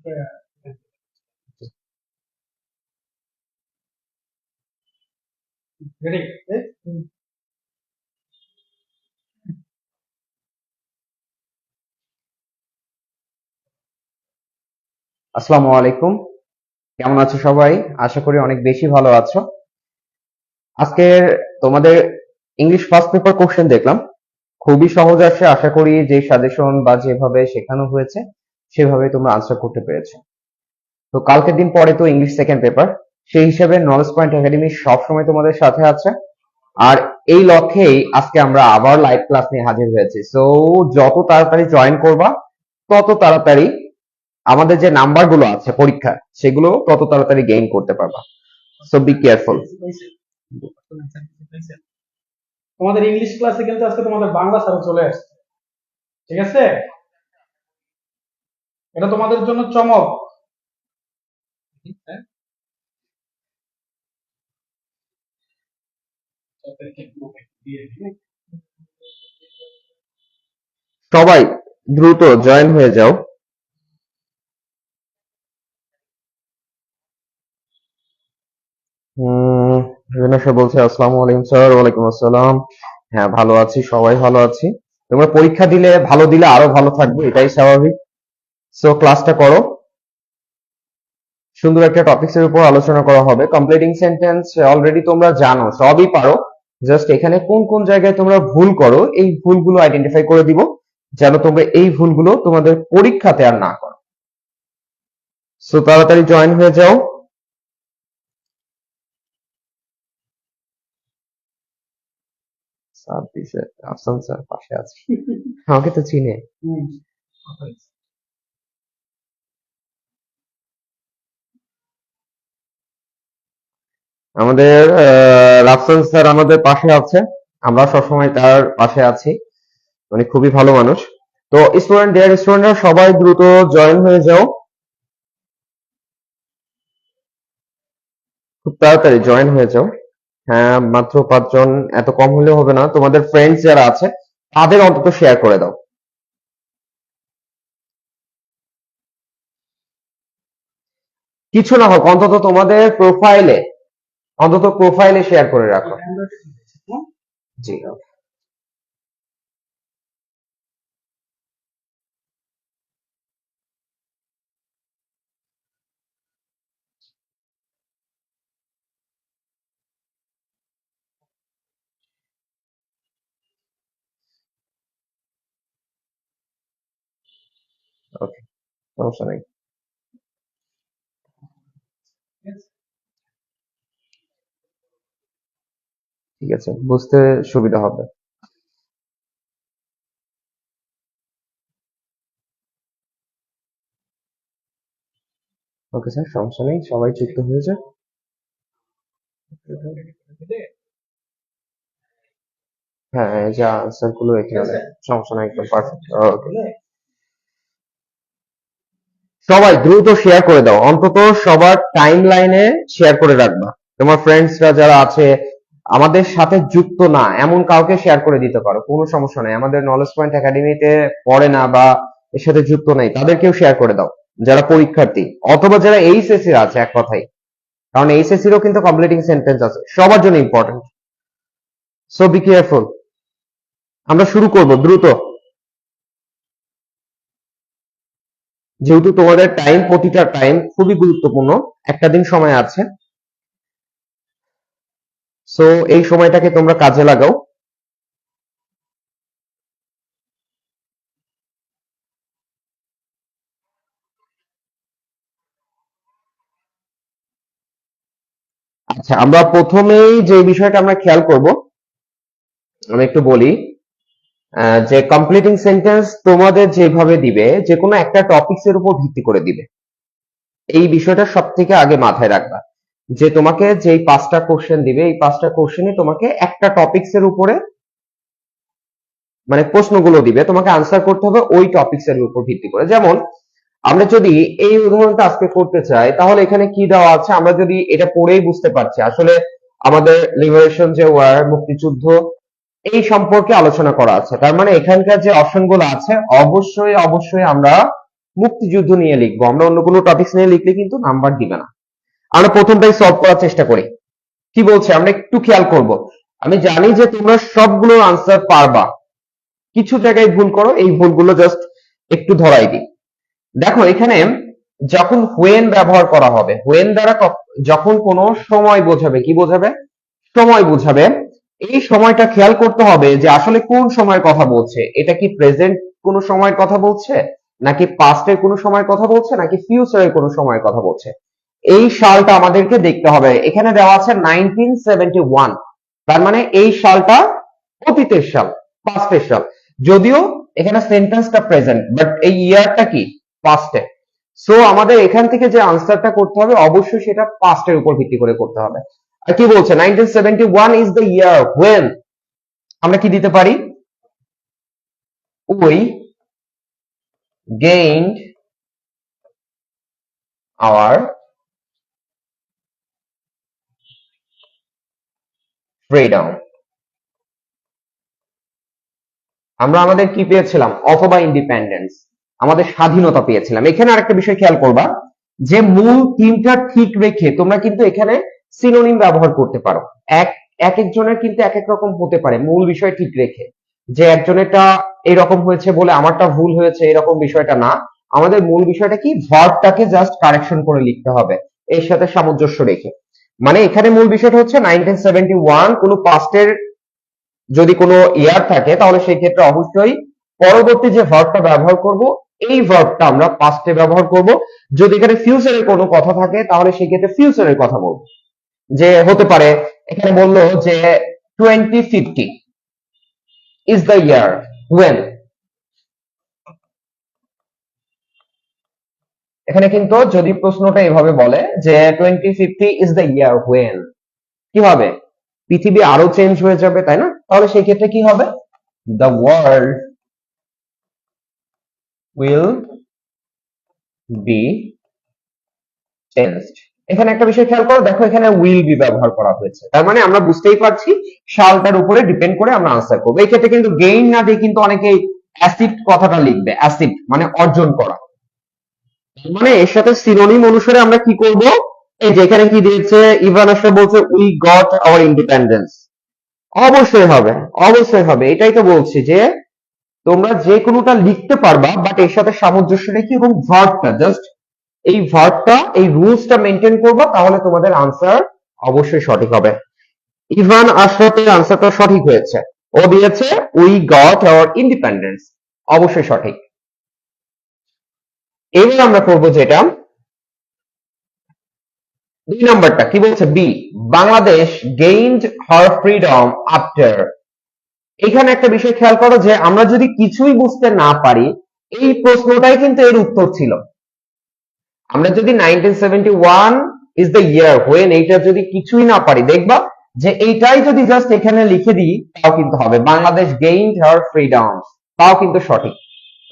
আসসালামু আলাইকুম। কেমন আছো সবাই? আশা করি অনেক বেশি ভালো আছো। আজকের তোমাদের ইংলিশ ফার্স্ট পেপার কোশ্চেন দেখলাম, খুবই সহজ আসে। আশা করি যে সাজেশন বা যেভাবে শেখানো হয়েছে সেভাবে তোমরা আনসার করতে পেরেছো। তো কালকের দিন পরে তো ইংলিশ সেকেন্ড পেপার, সেই হিসেবে নলেজ পয়েন্ট একাডেমি সবসময় তোমাদের সাথে আছে। আর এই লক্ষ্যেই আজকে আমরা আবার লাইভ ক্লাস নিয়ে হাজির হয়েছি। সো যত তাড়াতাড়ি জয়েন করবা তত তাড়াতাড়ি আমাদের যে নাম্বার গুলো আছে পরীক্ষা সেগুলো তত তাড়াতাড়ি গেইন করতে পারবা। So be careful. তোমাদের ইংলিশ ক্লাসে কিন্তু আজকে তোমাদের বাংলা স্যার চলে আসছে, ঠিক আছে? এটা তোমাদের জন্য চমক। সবাই দ্রুত জয়েন হয়ে যাও। রিনা স্যার বলছে আসসালামু আলাইকুম স্যার। ওয়ালাইকুম আসসালাম। হ্যাঁ, ভালো আছি, সবাই ভালো আছি। তোমরা পরীক্ষা দিলে ভালো দিলে আরো ভালো থাকবে, এটাই স্বাভাবিক। সো ক্লাসটা করো। সুন্দর একটা টপিকস এর উপর আলোচনা করা হবে। কমপ্লিটিং সেন্টেন্স অলরেডি তোমরা জানো, সবই পারো। জাস্ট এখানে কোন কোন জায়গায় তোমরা ভুল করো এই ভুলগুলো আইডেন্টিফাই করে দিব, যেন তোমরা এই ভুলগুলো তোমাদের পরীক্ষাতে আর না করো। সো তাড়াতাড়ি জয়েন হয়ে যাও। ছাব্বিশে আফসান স্যার পাশে আছে, আমাকে তো চিনে। আমাদের রাফসান স্যার আমাদের পাশে আছে, আমরা সবসময় তার পাশে আছি, উনি খুবই ভালো মানুষ। তো স্টুডেন্ট, ডিয়ার স্টুডেন্টরা, সবাই দ্রুত জয়েন হয়ে যাও, খুব তাড়াতাড়ি জয়েন হয়ে যাও। হ্যাঁ, মাত্র 5 জন, এত কম হলে হবে না। তোমাদের ফ্রেন্ডস যারা আছে তাদের অন্তত শেয়ার করে দাও। কিছু না হোক, অন্তত তোমাদের প্রোফাইলে শেয়ার করে রাখো। জি। ওকে, সমস্যা নেই। ঠিক আছে, বুঝতে সুবিধা হবে। ওকে স্যার, সমস্যা নেই, সবাই যুক্ত হয়ে যাক। হ্যাঁ, এই যে আনসার গুলো এখানে, সমস্যা নাই, একদম পারফেক্ট। ওকে, সবাই দ্রুত শেয়ার করে দাও, অন্তত সবার টাইম লাইনে শেয়ার করে রাখবা। তোমার ফ্রেন্ডসরা যারা আছে আমাদের সাথে যুক্ত না এমন কাউকে শেয়ার করে দিতে পারো, কোনো সমস্যা নাই। আমাদের নলেজ পয়েন্ট একাডেমিতে পড়ে না বা এর সাথে যুক্ত নাই তাদেরকেও শেয়ার করে দাও, যারা পরীক্ষার্থী অথবা যারা এইচএসসি আছে, এক কথাই। কারণ এইচএসসি এরও কিন্তু কমপ্লিটিং সেন্টেন্স আছে, সবার জন্য ইম্পর্টেন্ট। So be careful. আমরা শুরু করব দ্রুত, যেহেতু তোমাদের টাইম, প্রতিটা টাইম খুবই গুরুত্বপূর্ণ। একটা দিন সময় আছে, সো এই সময়টাকে তোমরা কাজে লাগাও। আচ্ছা, আমরা প্রথমেই যে বিষয়টা আমরা খেয়াল করব, আমি একটু বলি যে কমপ্লিটিং সেন্টেন্স তোমাদের যেভাবে দিবে যে কোনো একটা টপিকস এর উপর ভিত্তি করে দিবে। এই বিষয়টা সব থেকে আগে মাথায় রাখবা, যে তোমাকে যেই 5টা কোশ্চেন দিবে এই 5টা কোশ্চেনে তোমাকে একটা টপিকস এর উপরে, মানে প্রশ্নগুলো দিবে, তোমাকে আনসার করতে হবে ওই টপিকস এর উপর ভিত্তি করে। যেমন আমরা যদি এই উদাহরণটা আজকে করতে চাই, তাহলে এখানে কি দেওয়া আছে আমরা যদি এটা পড়েই বুঝতে পারছি আসলে আমাদের লিবারেশন যে ওয়ার, মুক্তিযুদ্ধ, এই সম্পর্কে আলোচনা করা আছে। তার মানে এখানকার যে অপশন গুলো আছে অবশ্যই অবশ্যই আমরা মুক্তিযুদ্ধ নিয়ে লিখবো, আমরা অন্য কোনো টপিকস নিয়ে লিখলে কিন্তু নাম্বার দিবে না। আমরা প্রথমটাই সলভ করার চেষ্টা করি। কি বলছে আমরা একটু খেয়াল করব। আমি জানি যে তোমরা সবগুলোর আনসার পারবা, কিছু জায়গায় ভুল করো, এই ভুলগুলো জাস্ট একটু ধরাই দিই। দেখো এখানে যখন হোয়েন ব্যবহার করা হবে, হোয়েন দ্বারা যখন কোনো সময় বোঝাবে, কি বোঝাবে? সময় বোঝাবে। এই সময়টা খেয়াল করতে হবে যে আসলে কোন সময়ের কথা বলছে। এটা কি প্রেজেন্ট কোনো সময়ের কথা বলছে, নাকি পাস্টের কোনো সময়ের কথা বলছে, নাকি ফিউচারের কোনো সময়ের কথা বলছে। এই সালটা আমাদেরকে দেখতে হবে। এখানে দেওয়া আছে 1971, তার মানে এই সালটা অতীতের সাল, পাস্টের সাল। যদিও এখানে সেন্টেন্সটা প্রেজেন্ট, বাট এই ইয়ারটা কি পাস্টে। সো আমাদের এখান থেকে যে আনসারটা করতে হবে অবশ্যই সেটা পাস্টের উপর ভিত্তি করে করতে হবে। আর কি বলছে 1971 ইজ দ্য ইয়ার হোয়েন, আমরা কি দিতে পারি? We gained our freedom. আমরা আমাদের কি পেয়েছিলাম? অথবা ইন্ডিপেন্ডেন্স, আমাদের স্বাধীনতা পেয়েছিলাম। এখানে আরেকটা বিষয় খেয়াল করবা যে মূল থিমটা ঠিক রেখে তোমরা কিন্তু এখানে সিনোনিম ব্যবহার করতে পারো। এক এক একজনের কিন্তু এক এক রকম হতে পারে, মূল বিষয় ঠিক রেখে। যে একজনেরটা এরকম হয়েছে বলে আমারটা ভুল হয়েছে এরকম বিষয়টা না। আমাদের মূল বিষয়টা কি, ভার্বটাকে জাস্ট কারেকশন করে লিখতে হবে এর সাথে সামঞ্জস্য রেখে। মানে এখানে মূল বিষয়টা হচ্ছে 1971 কোনো পাস্টের যদি কোনো ইয়ার থাকে তাহলে সেই ক্ষেত্রে অবশ্যই পরবর্তী যে ভার্বটা ব্যবহার করব এই ভার্বটা আমরা পাস্টে ব্যবহার করব। যদি এখানে ফিউচারের কোনো কথা থাকে তাহলে সেই ক্ষেত্রে ফিউচারের কথা বলবো। যে হতে পারে এখানে বললো যে 2050 ইজ দ্য ইয়ার হোয়েন। এখানে কিন্তু যদি প্রশ্নটা এভাবে বলে যে 2050 ইজ দ্য ইয়ার হোয়েন, কি হবে? পৃথিবী আরো চেঞ্জ হয়ে যাবে, তাই না? তাহলে সেই ক্ষেত্রে কি হবে? The world will be changed. এখানে একটা বিষয় খেয়াল করো, দেখো এখানে উইল বি ব্যবহার করা হয়েছে, তার মানে আমরা বুঝতেই পারছি সালটার উপরে ডিপেন্ড করে আমরা আনসার করবো। এই ক্ষেত্রে কিন্তু গেইন না দিয়ে কিন্তু অনেকেই অ্যাসিড কথাটা লিখবে, অ্যাসিড মানে অর্জন করা। মানে এর সাথে সিনোনিম অনুসারে আমরা কি করব, এই যে এখানে কি দিয়েছে, ইভান আসলে বলছে উই গট আওয়ার ইন্ডিপেন্ডেন্স। অবশ্যই হবে, অবশ্যই হবে, এটাই তো বলছি যে তোমরা যে কোনোটা লিখতে পারবা, বাট এর সাথে সামঞ্জস্য রেখে এবং ভার্বটা জাস্ট এই ভার্বটা এই রুলসটা মেনটেন করবা, তাহলে তোমাদের আনসার অবশ্যই সঠিক হবে। ইভান আশরাফের আনসারটা সঠিক হয়েছে, ও দিয়েছে উই গট আওয়ার ইন্ডিপেন্ডেন্স, অবশ্যই সঠিক। এবার আমরা করবো যেটা 2 নম্বরটা, কি বলছে? বি, বাংলাদেশ গেইনড হার ফ্রিডম আফটার। এখানে একটা বিষয় খেয়াল করো যে আমরা যদি কিছুই বুঝতে না পারি, এই প্রশ্নটাই কিন্তু এর উত্তর ছিল। আমরা যদি 1971 ইজ দ্য ইয়ার হোয়েন এইটা যদি কিছুই না পারি, দেখবা যে এইটাই যদি জাস্ট এখানে লিখে দিই তাও কিন্তু হবে বাংলাদেশ গেইনড হার ফ্রিডম, তাও কিন্তু সঠিক।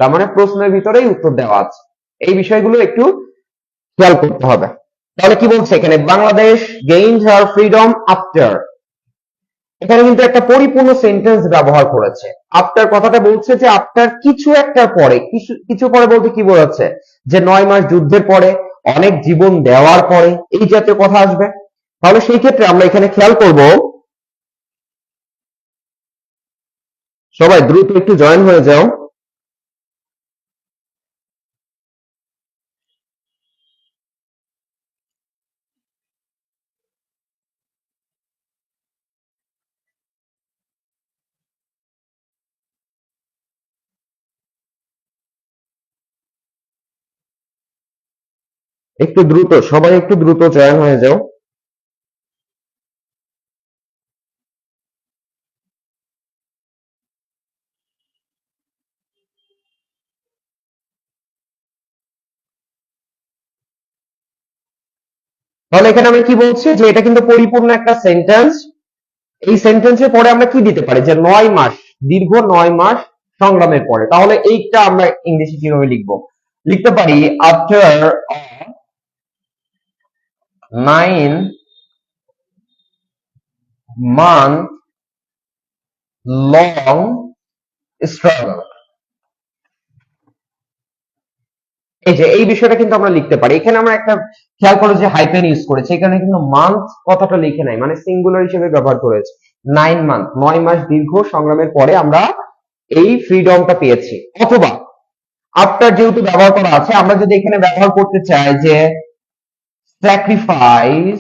তার মানে প্রশ্নের ভিতরেই উত্তর দেওয়া আছে। এই বিষয়গুলো একটু খেয়াল করতে হবে। তাহলে কি বলছে এখানে? বাংলাদেশ গেইনড হার ফ্রিডম আফটার। এখানে কিন্তু একটা পরিপূর্ণ সেন্টেন্স ব্যবহার করেছে। আফটার কথাটা বলছে যে আফটার কিছু একটার পরে, কিছু কিছু পরে বলতে কি বোঝাচ্ছে? যে 9 মাস যুদ্ধের পরে, অনেক জীবন দেওয়ার পরে, এই জাতীয় কথা আসবে। তাহলে সেই ক্ষেত্রে আমরা এখানে খেয়াল করব, সবাই দ্রুত একটু জয়েন হয়ে যাও। একটু দ্রুত, সবাই একটু দ্রুত জয়েন হয়ে যাও। তাহলে এখানে আমি কি বলছি যে এটা কিন্তু পরিপূর্ণ একটা সেন্টেন্স। এই সেন্টেন্সের পরে আমরা কি দিতে পারি? যে 9 মাস, দীর্ঘ 9 মাস সংগ্রামের পরে। তাহলে এইটা আমরা ইংলিশে কিভাবে লিখবো? লিখতে পারি আফটার 9 month long struggle। এই যে এই বিষয়টা কিন্তু আমরা লিখতে পারি। এখানে আমরা একটা খেয়াল করো যে হাইপেন ইউজ করেছি, এখানে কিন্তু মান্থ কথাটা লিখে নাই, মানে সিঙ্গুলার হিসেবে ব্যবহার করেছে। 9 মান্থ, 9 মাস দীর্ঘ সংগ্রামের পরে আমরা এই ফ্রিডমটা পেয়েছি। অথবা আফটার যেহেতু ব্যবহার করা আছে, আমরা যদি এখানে ব্যবহার করতে চাই যে স্যাক্রিফাইস,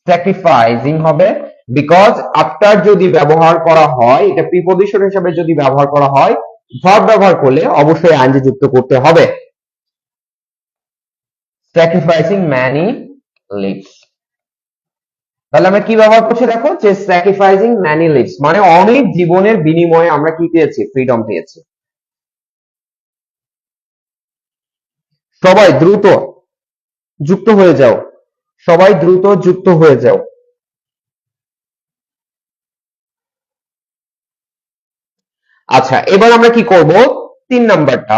স্যাক্রিফাইসিং হবে, বিকজ আফটার যদি ব্যবহার করা হয়, এটা প্রিপজিশন হিসেবে যদি ব্যবহার করা হয়, ভার্ব ব্যবহার করলে অবশ্যই আইএনজি যুক্ত করতে হবে। স্যাক্রিফাইসিং ম্যানি লিভস, তাহলে আমরা কি ব্যবহার করছি দেখো, যে স্যাক্রিফাইসিং ম্যানি লিভস মানে অনেক জীবনের বিনিময়ে আমরা কি পেয়েছি, ফ্রিডম পেয়েছি। সবাই দ্রুত যুক্ত হয়ে যাও, সবাই দ্রুত যুক্ত হয়ে যাও। আচ্ছা, এবার আমরা কি করব, 3 নাম্বারটা,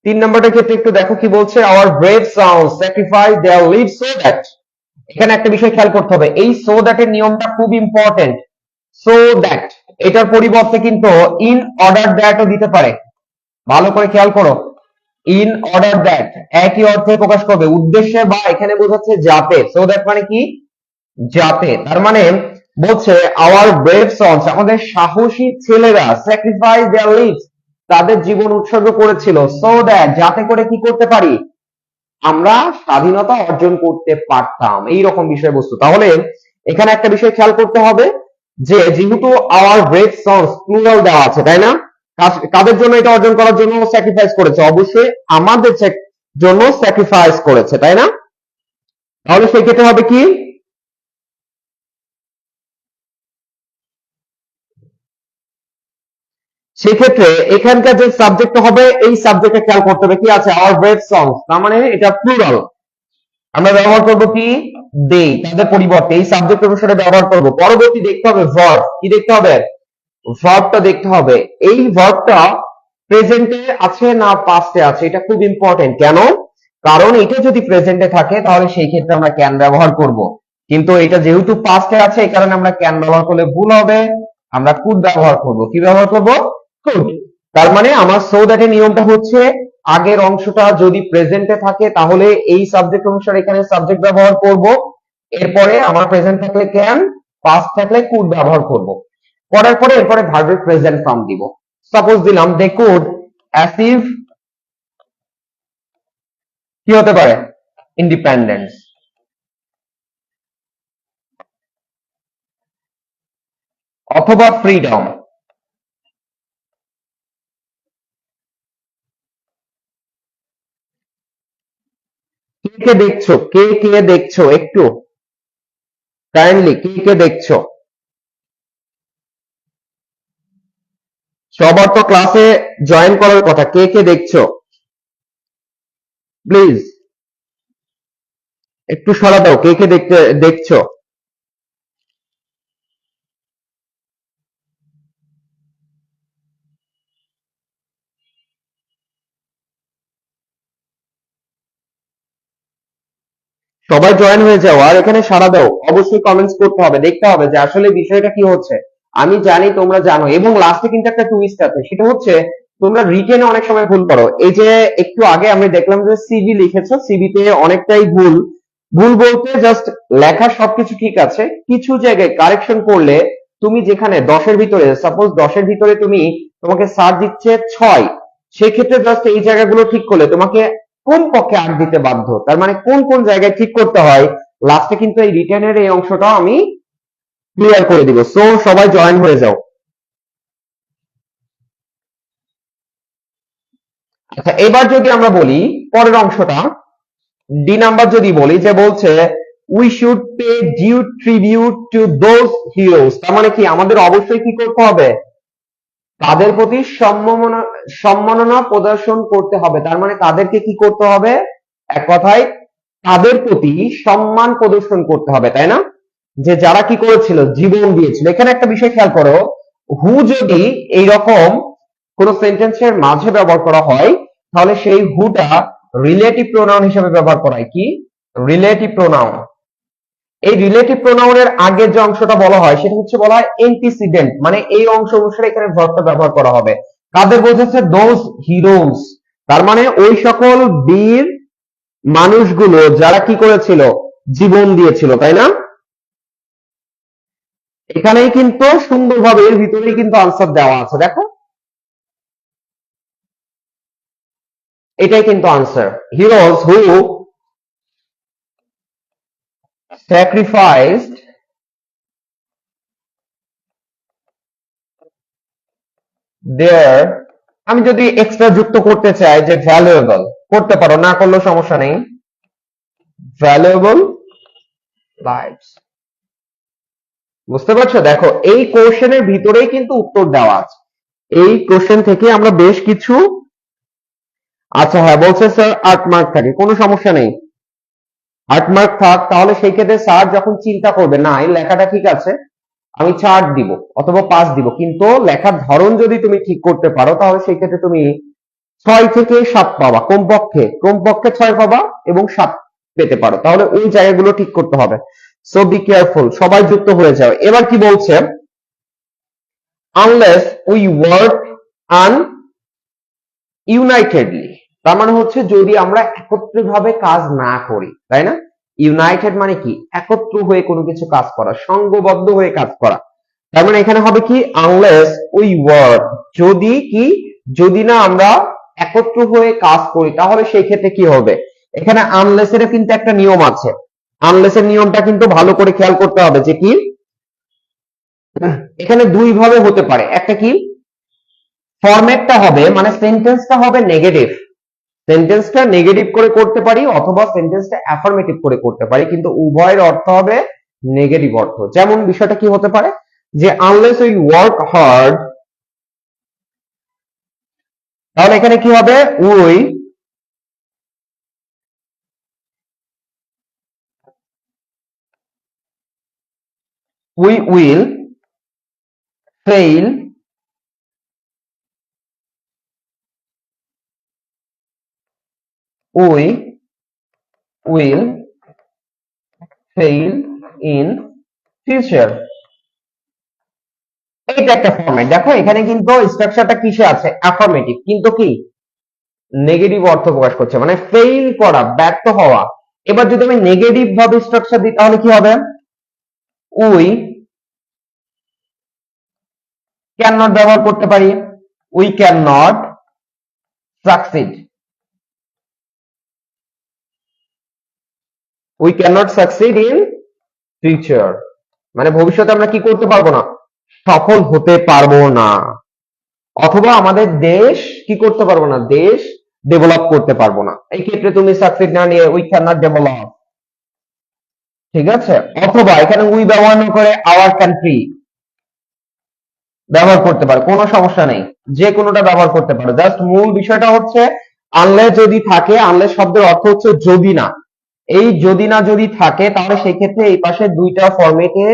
3 নাম্বারটার ক্ষেত্রে একটু দেখো কি বলছে, our brave sound sacrifice their live so that. এখানে একটা বিষয় খেয়াল করতে হবে, এই সো দ্যাট এর নিয়মটা খুব ইম্পর্টেন্ট। সো দ্যাট এটার পরিবর্তে কিন্তু ইন অর্ডার দ্যাটও দিতে পারে, ভালো করে খেয়াল করো। ইন অর্ডার দ্যাট একই অর্থে প্রকাশ করবে, উদ্দেশ্যে বা এখানে বোঝাচ্ছে যাতে। সো দ্যাট মানে কি, যাতে। তার মানে বলছে আওয়ার ব্রেভ সন্স, আমাদের সাহসী ছেলেরা স্যাক্রিফাইস দেয়ার লিভস, তাদের জীবন উৎসর্গ করেছিল, সো দ্যাট যাতে করে কি করতে পারি, আমরা স্বাধীনতা অর্জন করতে পারতাম, এই রকম বিষয়বস্তু। তাহলে এখানে একটা বিষয় খেয়াল করতে হবে যে যেহেতু আওয়ার ব্রেভ সন্স প্লুরাল দেওয়া আছে, তাই না, কাদের জন্য এটা অর্জন করার জন্য স্যাক্রিফাইস করেছে, অবশ্যই আমাদের জন্য স্যাক্রিফাইস করেছে, তাই না। তাহলে সেই ক্ষেত্রে হবে কি, সেক্ষেত্রে এখানকার যে সাবজেক্ট হবে, এই সাবজেক্টে খেয়াল করতে হবে কি আছে, আওয়ার ব্রেভ সংস, তার মানে এটা প্লুরাল, আমরা ব্যবহার করব কি, দে, তাদের পরিবর্তে এই সাবজেক্ট অনুসারে ব্যবহার করব। পরবর্তী দেখতে হবে ভার্ব, কি দেখতে হবে, ভার্বটা দেখতে হবে। এই ভার্বটা প্রেজেন্টে আছে না পাস্টে আছে, এটা খুব ইম্পর্টেন্ট। কেন, কারণ এটা যদি প্রেজেন্টে থাকে তাহলে সেই ক্ষেত্রে আমরা ক্যান ব্যবহার করব, কিন্তু এটা যেহেতু পাস্টে আছে এই কারণে আমরা ক্যান ব্যবহার করলে ভুল হবে, আমরা কুড ব্যবহার করব। কি ব্যবহার করব, কুড। তার মানে আমার সো দ্যাট এর নিয়মটা হচ্ছে, আগের অংশটা যদি প্রেজেন্টে থাকে তাহলে এই সাবজেক্ট অনুসারে এখানে সাবজেক্ট ব্যবহার করব, এরপরে আমার প্রেজেন্ট থাকলে ক্যান, পাস্ট থাকলে কুড ব্যবহার করব, করার পরে এরপরে ভার্বের প্রেজেন্ট ফর্ম দিব। সাপোজ দিলাম দে কুড অ্যাচিভ, কি হতে পারে, ইন্ডিপেন্ডেন্স, অথবা ফ্রিডম। কে কে দেখছো, কে কে দেখছো, একটু কাইন্ডলি কে কে দেখছো, সবার তো ক্লাসে জয়েন করার কথা, কে কে দেখছো প্লিজ একটু সরা দাও, কে কে দেখছো। সবাই জয়েন হয়ে যাও আর এখানে সাড়া দাও, অবশ্যই কমেন্টস করতে হবে, দেখতে হবে যে আসলে বিষয়টা কি হচ্ছে। আমি জানি তোমরা জানো, এবং লাস্টে কিন্তু একটা টুইস্ট আছে, সেটা হচ্ছে তোমরা রিটেনে অনেক সময় ভুল করো। এই যে একটু আগে আমরা দেখলাম যে সিভি লিখেছো, সিভিতে অনেকটাই ভুল। ভুল বলতে জাস্ট লেখা সবকিছু ঠিক আছে, কিছু জায়গায় কারেকশন করলে তুমি যেখানে 10-এর ভিতরে, সাপোজ 10-এর ভিতরে তুমি, তোমাকে স্যার দিচ্ছে 6, সেক্ষেত্রে জাস্ট এই জায়গাগুলো ঠিক করলে তোমাকে কোন পক্ষে 8 দিতে বাধ্য, তার মানে কোন কোন জায়গায় ঠিক করতে হয় লাস্টে কিন্তু এই রিটেনের এই অংশটাও আমি ক্লিয়ার করে দিব। সো সবাই জয়েন হয়ে যাও। আচ্ছা, এবার যদি আমরা বলি পরের অংশটা, ডি নাম্বার যদি বলি, যে বলছে we should pay due tribute to those heroes, তার মানে কি আমাদের অবশ্যই কি করতে হবে, তাদের প্রতি সম্মাননা প্রদর্শন করতে হবে। তার মানে তাদেরকে কি করতে হবে, এক কথায় তাদের প্রতি সম্মান প্রদর্শন করতে হবে, তাই না, যে যারা কি করেছিল, জীবন দিয়েছিল। এখানে একটা বিষয় খেয়াল করো, হু যদি এইরকম কোন সেন্টেন্সের মাঝে ব্যবহার করা হয় তাহলে সেই হুটা রিলেটিভ প্রোনাউন হিসেবে ব্যবহার করা হয়। কি, রিলেটিভ প্রোনাউন। এই রিলেটিভ প্রোনাউনের আগের যে অংশটা বলা হয় সেটা হচ্ছে বলা হয় অ্যান্টিসিডেন্ট, মানে এই অংশ অনুসারে এখানে ভার্বটা ব্যবহার করা হবে। কাদের বোঝাচ্ছে? দোজ হিরোজ, তার মানে ওই সকল বীর মানুষগুলো যারা কি করেছিল, জীবন দিয়েছিল, তাই না? এখানেই কিন্তু সুন্দরভাবে এর ভিতরেই কিন্তু আনসার দেওয়া আছে, দেখো এটাই কিন্তু answer. Heroes who sacrificed their, আমি যদি এক্সট্রা যুক্ত করতে চাই যে ভ্যালুয়েবল, করতে পারো, না করলেও সমস্যা নেই, ভ্যালুয়েবল লাইফস। বুঝতে পারছো? দেখো এই কোশ্চেনের ভিতরেই কিন্তু উত্তর দেওয়া আছে, এই কোশ্চেন থেকে আমরা বেশ কিছু, আচ্ছা হ্যাঁ বলছে স্যার 8 মার্ক থাকে, কোনো সমস্যা নেই, 8 মার্ক থাক, তাহলে সেই ক্ষেত্রে স্যার যখন চিন্তা করবে না এই লেখাটা ঠিক আছে আমি 4 দিব অথবা 5 দিব, কিন্তু লেখার ধরন যদি তুমি ঠিক করতে পারো তাহলে সেই ক্ষেত্রে তুমি 6 থেকে 7 পাবা, কমপক্ষে কমপক্ষে 6 পাবা এবং 7 পেতে পারো, তাহলে ওই জায়গাগুলো ঠিক করতে হবে। সো বি কেয়ারফুল, সবাই যুক্ত হয়ে যাও। এবার কি বলছে? আনলেস উই ওয়ার্ক ইউনাইটেডলি, তার মানে হচ্ছে যদি আমরা একত্রে ভাবে কাজ না করি, তাই না? ইউনাইটেড মানে কি? একত্র হয়ে কোনো কিছু কাজ করা, সংঘবদ্ধ হয়ে কাজ করা। তার মানে এখানে হবে কি? আনলেস উই ওয়ার্ক, যদি কি, যদি না আমরা একত্র হয়ে কাজ করি তাহলে সেই ক্ষেত্রে কি হবে? এখানে আনলেস এর কিন্তু একটা নিয়ম আছে, আনলেস এর নিয়মটা কিন্তু ভালো করে খেয়াল করতে হবে যে কি, এখানে দুই ভাবে হতে পারে। একটা কি, ফরম্যাটটা হবে মানে সেন্টেন্সটা হবে নেগেটিভ, সেন্টেন্সটা নেগেটিভ করে করতে পারি অথবা সেন্টেন্সটা অ্যাফার্মেটিভ করে করতে পারি, কিন্তু উভয়ের অর্থ হবে নেগেটিভ অর্থ। যেমন বিষয়টা কি হতে পারে যে আনলেস উই ওয়ার্ক হার্ড, তাহলে এখানে কি হবে? We will fail we will fail in future. এইটা একটা ফরম্যাট। দেখো এখানে কিন্তু স্ট্রাকচারটা কিসে আছে? অ্যাফার্মেটিভ, কিন্তু কি নেগেটিভ অর্থ প্রকাশ করছে, মানে ফেইল করা, ব্যর্থ হওয়া। এবার যদি আমি নেগেটিভ ভাবে স্ট্রাকচার দিই তাহলে কি হবে? উই ক্যান নট ব্যবহার করতে পারি, we can not succeed, we can not succeed in future, মানে ভবিষ্যতে আমরা কি করতে পারবো না? সফল হতে পারবো না, অথবা আমাদের দেশ কি করতে পারবো না? দেশ ডেভেলপ করতে পারবো না। এই ক্ষেত্রে তুমি সাকসিড না নিয়ে উই ক্যান নট ডেভেলপ, ঠিক আছে? অথবা এখানে উই ব্যবহার না করে আওয়ার কান্ট্রি ব্যবহার করতে পারো, কোনো সমস্যা নেই, যে কোনোটা ব্যবহার করতে পারো। জাস্ট মূল বিষয়টা হচ্ছে আনলেস যদি থাকে, আনলেস শব্দের অর্থ হচ্ছে যদি না, এই যদি না যদি থাকে তাহলে সেই ক্ষেত্রে এই পাশে দুইটা ফরম্যাটে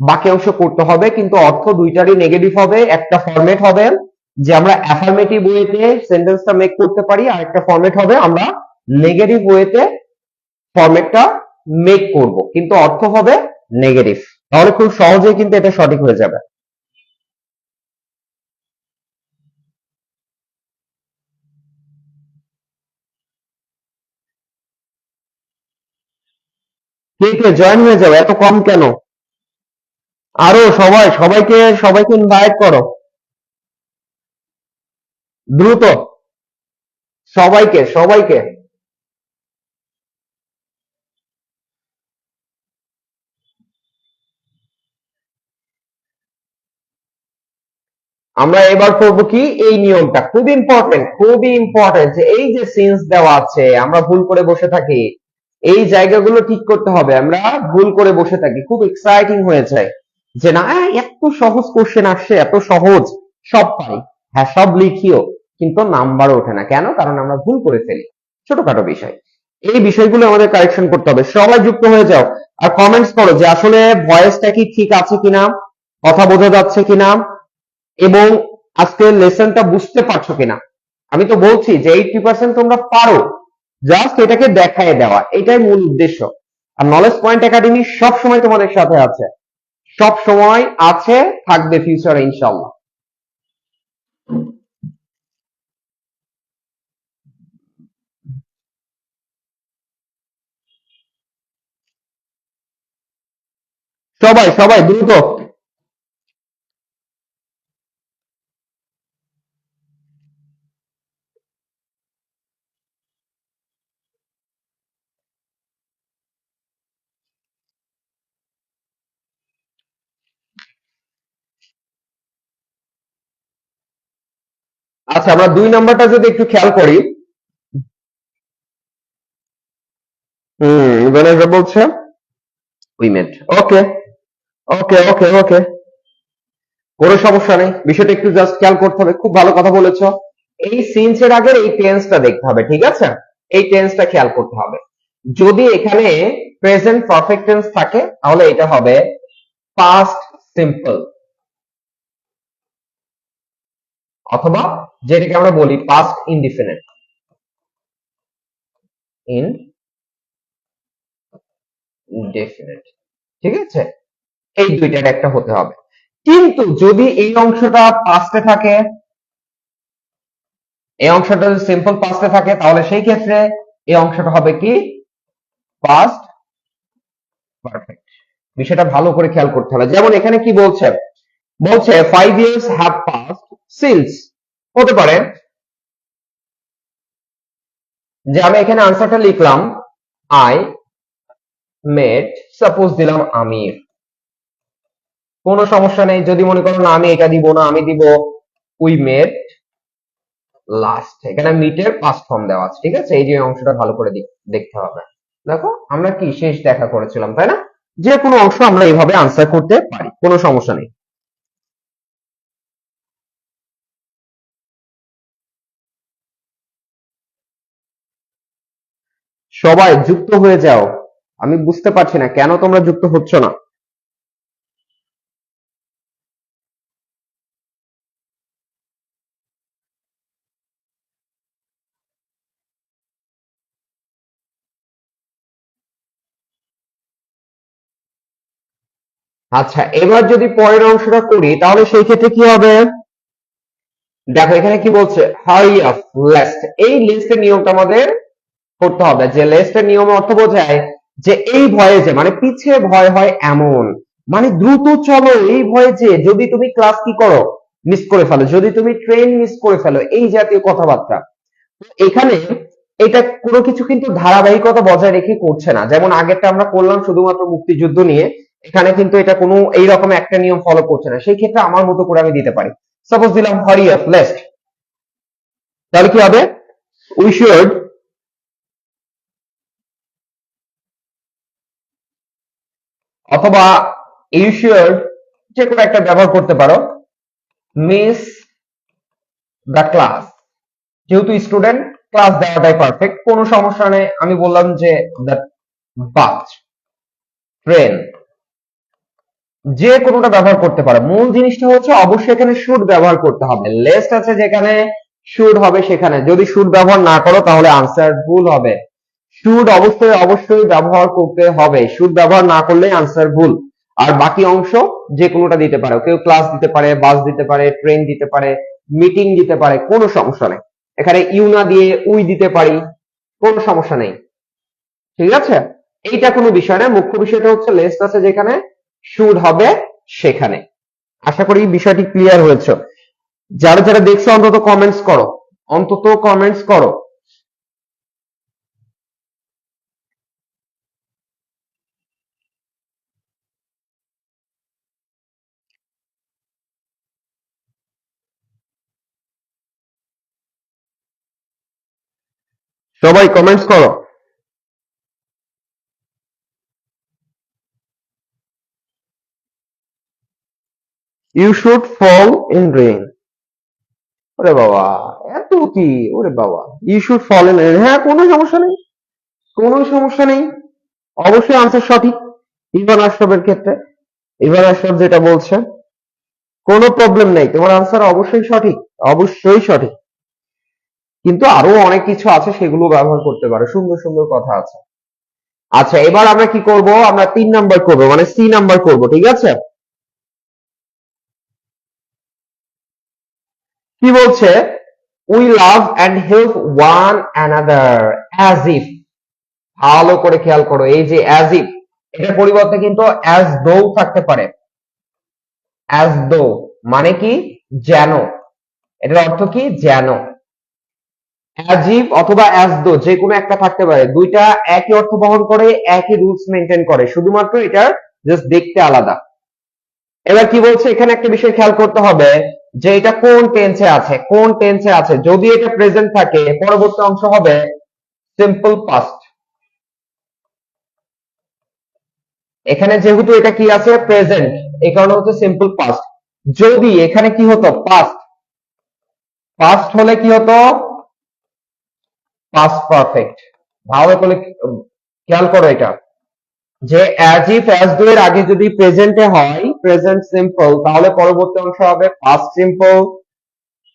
বাকি অংশ করতে হবে, কিন্তু অর্থ দুইটারই নেগেটিভ হবে। একটা ফরম্যাট হবে যে আমরা অ্যাফার্মেটিভ ওয়েতে সেন্টেন্সটা মেক করতে পারি, আর একটা ফরম্যাট হবে আমরা নেগেটিভ ওয়েতে ফরম্যাটটা মেক করব, কিন্তু অর্থ হবে নেগেটিভ। তাহলে খুব সহজেই কিন্তু এটা সঠিক হয়ে যাবে। কে কে জয়েন হয়ে যাবে? এত কম কেন? আরো সবাই, সবাইকে সবাইকে ইনভাইট করো দ্রুত, সবাইকে সবাইকে। আমরা এবার করব কি, এই নিয়মটা খুব ইম্পর্টেন্ট, খুবই ইম্পর্টেন্ট, যে এই যে সিন্স দেওয়া আছে আমরা ভুল করে বসে থাকি, এই জায়গাগুলো ঠিক করতে হবে। আমরা ভুল করে বসে থাকি, খুব এক্সাইটিং হয়ে যায় যে না এত সহজ কোশ্চেন আসছে, এত সহজ, সব পারি, হ্যাঁ সব লিখিও, কিন্তু নাম্বার ওঠে না কেন? কারণ আমরা ভুল করে ফেলি ছোটখাটো বিষয়। এই বিষয়গুলো আমাদের কারেকশন করতে হবে। সবাই যুক্ত হয়ে যাও আর কমেন্টস করো যে আসলে ভয়েসটা কি ঠিক আছে কিনা, কথা বোঝা যাচ্ছে কিনা, এবং আজকের লেসনটা বুঝতে পারছো কিনা। আমি তো বলছি যে 80% তোমরা পারো, জাস্ট এটাকে দেখায় দেওয়া, এটাই মূল উদ্দেশ্য। আর নলেজ পয়েন্ট একাডেমি সব সময় তোমাদের সাথে আছে, সব সময় আছে, থাকবে ফিউচারে ইনশাআল্লাহ। সবাই সবাই দ্রুত। আচ্ছা, আমরা 2 নাম্বারটা যদি একটু খেয়াল করি। ভ্যানেজা বলছে উই মেট। ওকে ওকে ওকে ওকে, কোনো সমস্যা নেই, বিষয়টা একটু জাস্ট খেয়াল করতে হবে। খুব ভালো কথা বলেছো। এই সিন্স এর আগের এই টেন্সটা দেখতে হবে, ঠিক আছে? এই টেন্সটা খেয়াল করতে হবে। যদি এখানে প্রেজেন্ট পারফেক্ট টেন্স থাকে তাহলে এটা হবে পাস্ট সিম্পল, অথবা যেটাকে আমরা বলি পাস্ট ইনডিফিনিট, ইনডেফিনিট, ঠিক আছে? এই দুইটার একটা হতে হবে। কিন্তু যদি এই অংশটা পাস্টে থাকে, এই অংশটা যদি সিম্পল পাস্টে থাকে, তাহলে সেই ক্ষেত্রে এই অংশটা হবে কি পাস্ট পারফেক্ট। বিষয়টা ভালো করে খেয়াল করতে হবে। যেমন এখানে কি বলছে, বলছে 5 years have passed since, হতে পারে যে আমি এখানে আনসারটা লিখলাম আই মেট, সাপোজ দিলাম আমির, কোনো সমস্যা নেই। যদি মনে করো না আমি এটা দিব না, আমি দিব উই মেট লাস্ট, এখানে মিটের পাস্ট ফর্ম দেওয়া আছে, ঠিক আছে? এই যে অংশটা ভালো করে দেখতে হবে। দেখো আমরা কি শেষ দেখা করেছিলাম, তাই না? যে কোনো অংশ আমরা এইভাবে আনসার করতে পারি, কোনো সমস্যা নেই। সবাই যুক্ত হয়ে যাও, আমি বুঝতে পারছি না কেন তোমরা যুক্ত হচ্ছ না। আচ্ছা, এবার যদি পরের অংশটা করি তাহলে সেই ক্ষেত্রে কি হবে? দেখো এখানে কি বলছে, হারি আপ লেস্ট। এই লিস্টের নিয়মটা আমাদের করতে হবে। যে লিস্টের নিয়ম অর্থ বোঝায় যে এই ভয়ে যে, মানে পিছে ভয় হয় এমন, মানে দ্রুত চলো এই ভয়ে যে, যদি তুমি ক্লাস কি করো মিস করে ফেলো, যদি তুমি ট্রেন মিস করে ফেলো, এই জাতীয় কথাবার্তা। এখানে এটা কোনো কিছু কিন্তু ধারাবাহিকতা বজায় রেখে করছে না। যেমন আগেরটা আমরা করলাম শুধুমাত্র মুক্তিযুদ্ধ নিয়ে, এখানে কিন্তু এটা কোনো এইরকম একটা নিয়ম ফলো করছে না। সেই ক্ষেত্রে আমার মতো করে আমি দিতে পারি, সাপোজ দিলাম হরি আপ লেস্ট, তাহলে কি হবে? উই শুড, অথবা ইউ শুড, যে কোনো একটা ব্যবহার করতে পারো। মিস দ্য ক্লাস, যেহেতু স্টুডেন্ট, ক্লাস দেওয়াটাই পারফেক্ট, কোনো সমস্যা নেই। আমি বললাম যে দ্য বাস, ট্রেন, যে কোনোটা ব্যবহার করতে পারো। মূল জিনিসটা হচ্ছে অবশ্যই এখানে শুড ব্যবহার করতে হবে। লেস্ট আছে যেখানে, শুড হবে সেখানে। যদি শুড ব্যবহার না করো তাহলে আনসার ভুল হবে। শুড অবশ্যই অবশ্যই ব্যবহার করতে হবে, শুড ব্যবহার না করলে আনসার ভুল। আর বাকি অংশ যে কোনোটা দিতে পারো, কেউ ক্লাস দিতে পারে, বাস দিতে পারে, ট্রেন দিতে পারে, মিটিং দিতে পারে, কোনো সমস্যা নেই। এখানে ইউ না দিয়ে উই দিতে পারি, কোনো সমস্যা নেই, ঠিক আছে? এইটা কোনো বিষয় না, মুখ্য বিষয়টা হচ্ছে লেস্ট আছে যেখানে, শুড হবে সেখানে। আশা করি বিষয়টি ক্লিয়ার হয়েছে। যারা যারা দেখছো অন্তত কমেন্টস করো, অন্তত কমেন্টস করো। সবাই কমেন্টস করো। You should fall in rain, ওরে বাবা, এত কি, ওরে বাবা, you should fall in rain, হ্যাঁ কোনো সমস্যা নেই, কোনো সমস্যা নেই। অবশ্যই আনসার সঠিক ইভান আশরাফের ক্ষেত্রে। ইভান আশরাফ যেটা বলছে, কোনো প্রবলেম নেই, তোমার আনসার অবশ্যই সঠিক, অবশ্যই সঠিক। কিন্তু আরো অনেক কিছু আছে, সেগুলো ব্যবহার করতে পারো, সুন্দর সুন্দর কথা আছে। আচ্ছা, এবার আমরা কি করব, আমরা 3 নাম্বার করব, মানে সি নাম্বার করব, ঠিক আছে? কি বলছে, we love and help one another as if. ভালো করে খেয়াল করো, এই যে অ্যাজ ইফ, এটার পরিবর্তে কিন্তু অ্যাজ দো থাকতে পারে। অ্যাজ দো মানে কি? যেন। এটার অর্থ কি? যেন। অ্যাজ ইফ অথবা অ্যাজ দো যে কোনো একটা থাকতে পারে, দুইটা একই অর্থ বহন করে, একই রুলস মেনটেন করে, শুধুমাত্র এটা জাস্ট দেখতে আলাদা। এবার কি বলছে এখানে একটা বিষয় খেয়াল করতে হবে যে এটা কোন টেন্সে আছে, কোন টেন্সে আছে। যদি এটা প্রেজেন্ট থাকে পরবর্তী অংশ হবে সিম্পল পাস্ট। এখানে যেহেতু এটা কি আছে প্রেজেন্ট, এই কারণে হচ্ছে সিম্পল পাস্ট। যদি এখানে কি হতো পাস্ট, পাস্ট হলে কি হতো পাস্ট পারফেক্ট। ভালো করে খেয়াল করো এটা, যে অ্যাজ ইফ অ্যাজ ডু এর আগে যদি প্রেজেন্টে হয় প্রেজেন্ট সিম্পল, তাহলে পরবর্তী অংশ হবে পাস্ট সিম্পল।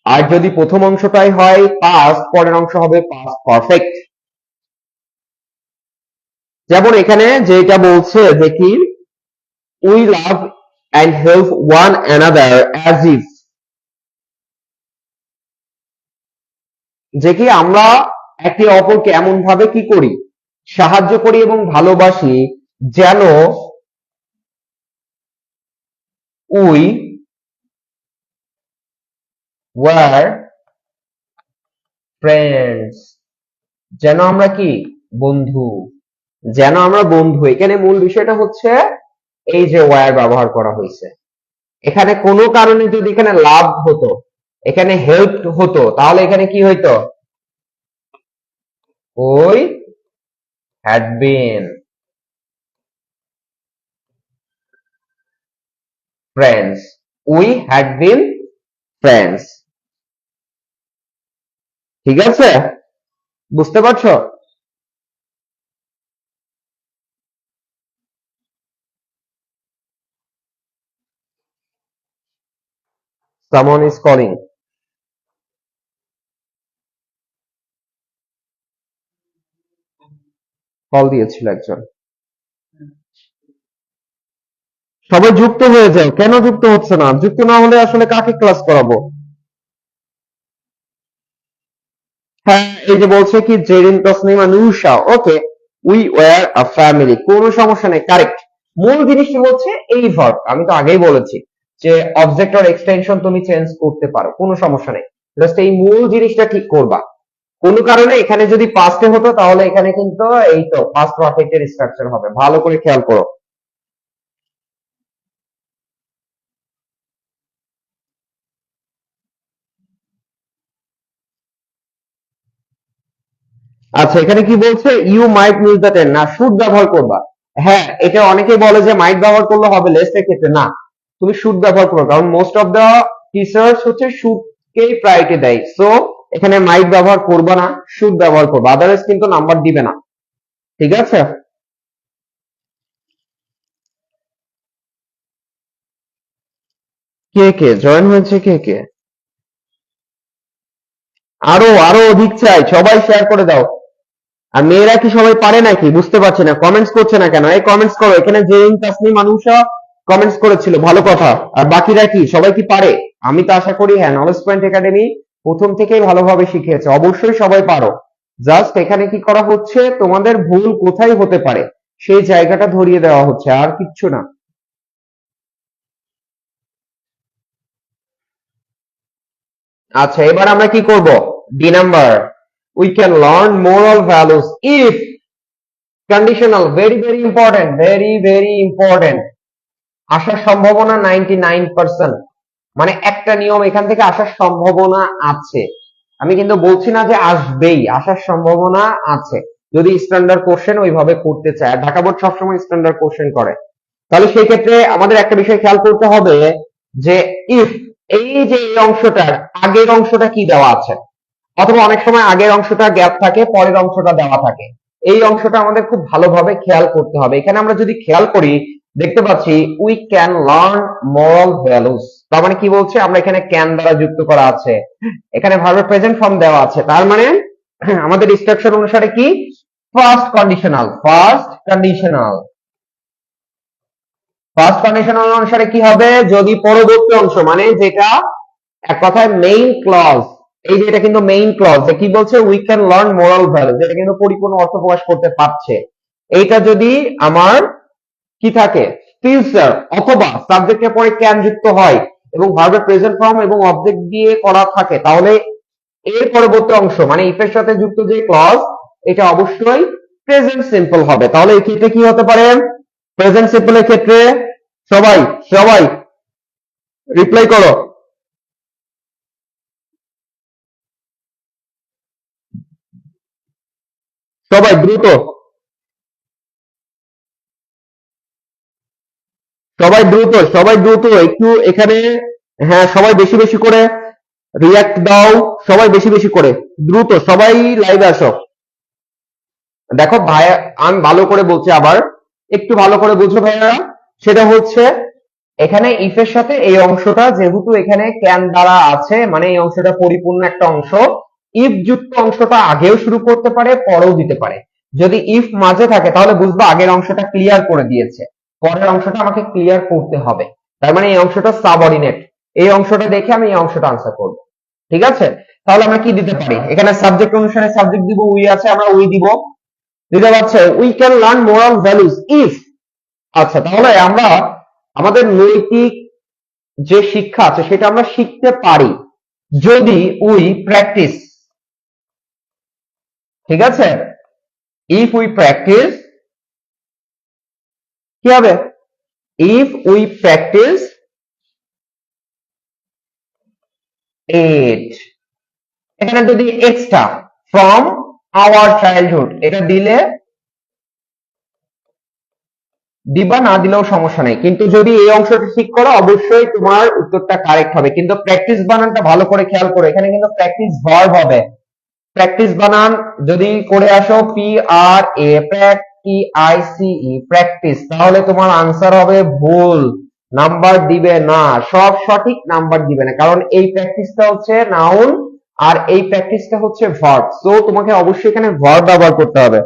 আর যদি প্রথম অংশটাই হয় পাস্ট, পরের অংশ হবে পাস্ট পারফেক্ট। যেমন এখানে যেটা বলছে যে কি we love and help one another as if, যে কি আমরা একে অপরকে এমন ভাবে কি করি সাহায্য করি এবং ভালোবাসি যেন উই ওয়ার ফ্রেন্ডস, যেন আমরা কি বন্ধু, যেন আমরা বন্ধু। এখানে মূল বিষয়টা হচ্ছে এই যে ওয়ার ব্যবহার করা হয়েছে। এখানে কোনো কারণে যদি এখানে লাভ হতো, এখানে হেল্প হতো, তাহলে এখানে কি হইতো ওই had been friends, we had been friends. ঠিক আছে, বুঝতে পারছো? সামওয়ান ইজ কলিং, কল দিয়েছিল একজন। সবাই যুক্ত হয়ে যায়, কেন যুক্ত হচ্ছে না? যুক্ত না হলে আসলে কাকে ক্লাস করাবো? হ্যাঁ, এই যে বলছে কি Zerin Tasnima Nusha, okay we were a family, কোনো সমস্যা নেই, কারেক্ট। মূল জিনিসটি হচ্ছে এই ভার্ব, আমি তো আগেই বলেছি যে অবজেক্ট আর এক্সটেনশন তুমি চেঞ্জ করতে পারো, কোনো সমস্যা নেই, জাস্ট এই মূল জিনিসটা ঠিক করবা। কোনো কারণে এখানে যদি পাস্টে হতো তাহলে এখানে কিন্তু এই তো পাস্ট পারফেক্টের স্ট্রাকচার হবে, ভালো করে খেয়াল করো। আচ্ছা, এখানে কি বলছে you might miss the train, না শুড ব্যবহার করবা। হ্যাঁ, এটা অনেকে বলে যে মাইট ব্যবহার করলে হবে লেস এর ক্ষেত্রে, না তুমি শুড ব্যবহার করো, কারণ মোস্ট অফ দা টিচার্স হচ্ছে শুড কেই প্রায়োরিটি দেয়। সো এখানে মাইট ব্যবহার করবা না, শুড ব্যবহার করবা, আদারওয়াইজ কিন্তু নাম্বার দিবে না। ঠিক আছে, কে কে জয়েন হয়েছে, কে কে? আরো আরো অধিক চাই, সবাই শেয়ার করে দাও। আর মেয়েরা কি সবাই পারে নাকি বুঝতে পারছি না, কমেন্টস করছে না কেন? এই কমেন্টস করো, এখানে জেরিন তাসনিম মানুষা কমেন্টস করেছিল, ভালো কথা। আর বাকিরা কি সবাই কি পারে? আমি তো আশা করি হ্যাঁ, নলেজ পয়েন্ট একাডেমি প্রথম থেকেই ভালোভাবে শিখিয়েছে, অবশ্যই সবাই পারো। জাস্ট এখানে কি করা হচ্ছে, তোমাদের ভুল কোথায় হতে পারে সেই জায়গাটা ধরিয়ে দেওয়া হচ্ছে, আর কিচ্ছু না। আচ্ছা, এবার আমরা কি করব? D number, we can learn moral values if conditional, very very important, very very important. আসার সম্ভাবনা 99%, মানে একটা নিয়ম এখান থেকে আসার সম্ভাবনা আছে। আমি কিন্তু বলছি না যে আসবেই, আসার সম্ভাবনা আছে যদি স্ট্যান্ডার্ড কোশ্চেন ওইভাবে করতে চায়। আর ঢাকা বোর্ড সবসময় স্ট্যান্ডার্ড কোশ্চেন করে। তাহলে সেই ক্ষেত্রে আমাদের একটা বিষয় খেয়াল করতে হবে যে ইফ, এই যে এই অংশটার আগের অংশটা কি দেওয়া আছে, অথবা অনেক সময় আগের অংশটা গ্যাপ থাকে, পরের অংশটা দেওয়া থাকে, এই অংশটা আমাদের খুব ভালোভাবে খেয়াল করতে হবে। এখানে আমরা যদি খেয়াল করি দেখতে পাচ্ছি we can learn moral values, তার মানে কি বলছে, আমরা এখানে ক্যান দ্বারা যুক্ত করা আছে, এখানে ভার্বের প্রেজেন্ট ফর্ম দেওয়া আছে, তার মানে আমাদের স্ট্রাকচার অনুসারে কি first conditional, first conditional, first conditional অনুসারে কি হবে, যদি পরবর্তী অংশ মানে যেটা এক কথায় মেইন ক্লজ, এই যে এটা কিন্তু মেইন ক্লজ, যে কি বলছে we can learn moral value, যেটা কিন্তু পরিপূর্ণ অর্থ প্রকাশ করতে পারছে, এইটা যদি আমার কি থাকে, ফিউচার অথবা সাবজেক্টের পরে ক্যান যুক্ত হয় এবং ভার্বের প্রেজেন্ট ফর্ম এবং অবজেক্ট দিয়ে করা থাকে, তাহলে এর পরবর্তী অংশ মানে ইফ এর সাথে যুক্ত যে ক্লজ এটা অবশ্যই প্রেজেন্ট সিম্পল হবে। তাহলে এই ক্ষেত্রে কি হতে পারে, প্রেজেন্ট সিম্পলের ক্ষেত্রে সবাই সবাই রিপ্লাই করো, সবাই দ্রুত, সবাই দ্রুত একটু এখানে, হ্যাঁ সবাই বেশি বেশি করে রিয়াক্ট দাও, সবাই বেশি বেশি করে, দ্রুত সবাই লাইভে আসো। দেখো ভাই, আমি ভালো করে বলছি আবার, একটু ভালো করে বুঝো ভাইয়া। সেটা হচ্ছে এখানে ইফ এর সাথে এই অংশটা যেহেতু এখানে ক্যান দ্বারা আছে, মানে এই অংশটা পরিপূর্ণ একটা অংশ, ইফ যুক্ত অংশটা আগেও শুরু করতে পারে পরেও দিতে পারে। যদি ইফ মাঝে থাকে তাহলে বুঝবো আগের অংশটা ক্লিয়ার করে দিয়েছে, পরের অংশটা আমাকে ক্লিয়ার করতে হবে, তার মানে এই অংশটা সাবঅর্ডিনেট, এই অংশটা দেখে আমি এই অংশটা আনসার করব। ঠিক আছে, তাহলে আমরা কি দিতে পারি, এখানে সাবজেক্ট অনুসারে সাবজেক্ট দিব, উই আছে আমরা উই দিব, দিতে পারছে we can learn moral values if. আচ্ছা, তাহলে আমরা আমাদের নৈতিক যে শিক্ষা আছে সেটা আমরা শিখতে পারি যদি উই প্র্যাকটিস। ঠিক আছে, ইফ উই প্র্যাকটিস কি হবে, ইফ উই প্র্যাকটিস ইট। এখানে যদি এক্সট্রা ফ্রম আওয়ার চাইল্ডহুড এটা দিলে দিবা, না দিলেও সমস্যা নেই, কিন্তু যদি এই অংশটা ঠিক করো অবশ্যই তোমার উত্তরটা কারেক্ট হবে। কিন্তু প্র্যাকটিস বানানটা ভালো করে খেয়াল করো, এখানে কিন্তু প্র্যাকটিস ভার্ব হবে। প্র্যাকটিস বানান যদি করে আসো পি আর এ প্র্যাকটিআইসিই প্র্যাকটিস, তাহলে তোমার আনসার হবে ভুল, নাম্বার দিবে না, সব সঠিক নাম্বার দিবে না, কারণ এই প্র্যাকটিসটা হচ্ছে নাউন আর এই প্র্যাকটিসটা হচ্ছে ভার্ব, সো তোমাকে অবশ্যই এখানে ভার্ব ব্যবহার করতে হবে।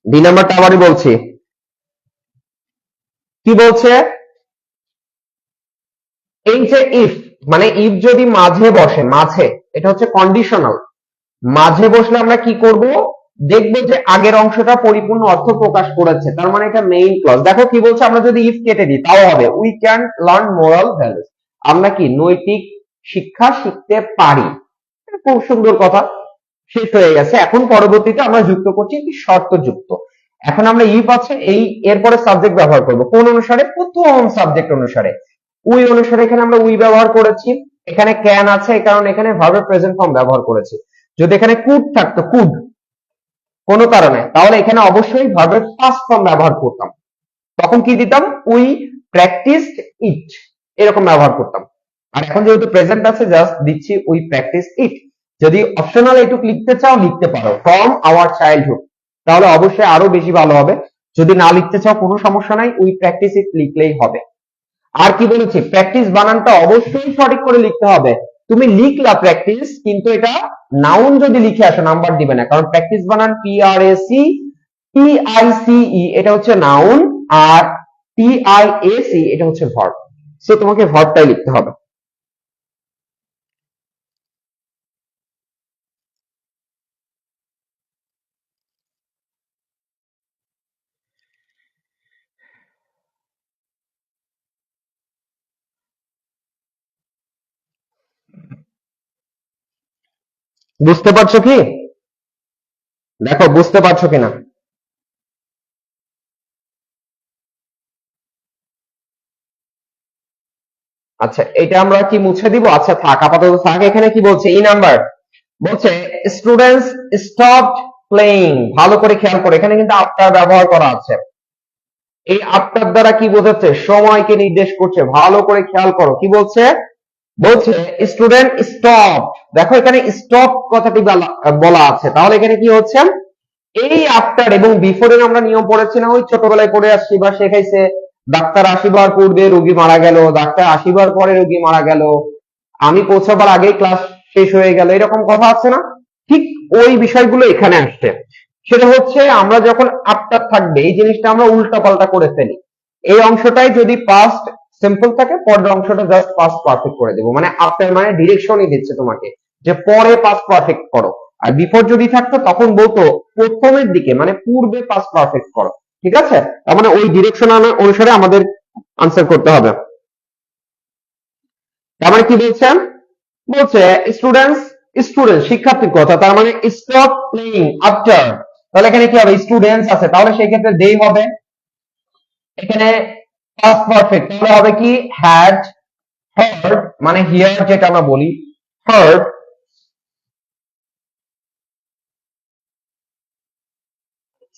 দুই নাম্বারটা আবারই বলছি, কি বলছে, এই যে ইফ মানে ইফ যদি মাঝে বসে, মাঝে এটা হচ্ছে কন্ডিশনাল, মাঝে বসলে আমরা কি করব, দেখবো যে আগের অংশটা পরিপূর্ণ অর্থ প্রকাশ করেছে, তার মানে এটা মেইন ক্লজ। দেখো কি বলছে, আমরা যদি ইফ কেটে দিই তাও হবে we can learn moral values, আমরা কি নৈতিক শিক্ষা শিখতে পারি, খুব সুন্দর কথা, শেষ হয়ে গেছে। এখন পরবর্তীতে আমরা যুক্ত করছি একটি শর্ত যুক্ত। এখন আমরা ইফ আছে এই এরপরে সাবজেক্ট ব্যবহার করব কোন অনুসারে, প্রথম সাবজেক্ট অনুসারে, উই অনুসারে এখানে আমরা উই ব্যবহার করেছি, এখানে ক্যান আছে এই কারণে এখানে ভার্বের প্রেজেন্ট ফর্ম ব্যবহার করেছি। যদি এখানে কুড থাকতো, কুড কোনো কারণে, তাহলে এখানে অবশ্যই ভার্বের পাস্ট ফর্ম ব্যবহার করতাম, তখন কি দিতাম, উই প্র্যাকটিসড ইট এরকম ব্যবহার করতাম। আর এখন যেহেতু প্রেজেন্ট আছে জাস্ট দিচ্ছি উই প্র্যাকটিস ইট। যদি অপশনাল এইটুক লিখতে চাও লিখতে পারো ফ্রম আওয়ার চাইল্ডহুড, তাহলে অবশ্যই আরো বেশি ভালো হবে। যদি না লিখতে চাও কোনো সমস্যা নাই, উই প্র্যাকটিস ইট লিখলেই হবে। আর কি বলেছি, প্র্যাকটিস বানানটা অবশ্যই সঠিক করে লিখতে হবে। তুমি লিখলা প্র্যাকটিস, কিন্তু এটা নাউন যদি লিখে আসো নাম্বার দিবে না, কারণ প্র্যাকটিস বানান PRACTICE এটা হচ্ছে নাউন আর TIAC এটা হচ্ছে ভার্ব, সো তোমাকে ভার্বটাই লিখতে হবে। বুঝতে পারছো কি, দেখো বুঝতে পারছো কিনা। আচ্ছা, এটা আমরা কি মুছে দিব, আচ্ছা থাক আপাতত থাক। এখানে কি বলছে, ই নাম্বার বলছে স্টুডেন্টস স্টপড প্লেইং, ভালো করে খেয়াল করো এখানে কিন্তু আফটার ব্যবহার করা আছে, এই আফটার দ্বারা কি বোঝাচ্ছে, সময়কে নির্দেশ করছে, ভালো করে খেয়াল করো কি বলছে, বলছে স্টুডেন্ট স্টপ, দেখো এখানে স্টপ কথাটি বলা আছে, তাহলে এখানে কি হচ্ছে, এই আফটার এবং বিফোরের আমরা নিয়ম পড়েছি না, ওই ছোটবেলায় পড়ে আসছি বা শেখাইছে, ডাক্তার আসিবার পূর্বে রোগী মারা গেল, ডাক্তার আসিবার পরে রোগী মারা গেল, আমি পৌঁছাবার আগেই ক্লাস শেষ হয়ে গেল, এরকম কথা আছে না, ঠিক ওই বিষয়গুলো এখানে আসছে। সেটা হচ্ছে আমরা যখন আফটার থাকবে এই জিনিসটা আমরা উল্টা পাল্টা করে ফেলি, এই অংশটাই যদি পাস্ট সিম্পল থাকে পরের অংশটা জাস্ট পাস্ট পারফেক্ট করে দেবো, মানে আফটার মানে ডিরেকশনই দিচ্ছে তোমাকে যে পরে পাস্ট পারফেক্ট করো, আর বিফোর যদি থাকতো তখন বলতো প্রথমের দিকে, মানে পূর্বে পাস্ট পারফেক্ট করো। ঠিক আছে, তার মানে ওই ডিরেকশন অনুসারে আমাদের আনসার করতে হবে। তার মানে কি বলছেন, বলছে স্টুডেন্টস, স্টুডেন্ট শিক্ষার্থীর কথা, তার মানে স্টপ প্লেইং আফটার, তাহলে এখানে কি হবে, স্টুডেন্টস আছে, তাহলে সেই ক্ষেত্রে দে হবে। এখানে পাস্ট পারফেক্ট, তাহলে হবে কি হ্যাড হার্ড, মানে হিয়ার যেটা আমরা বলি হার্ড।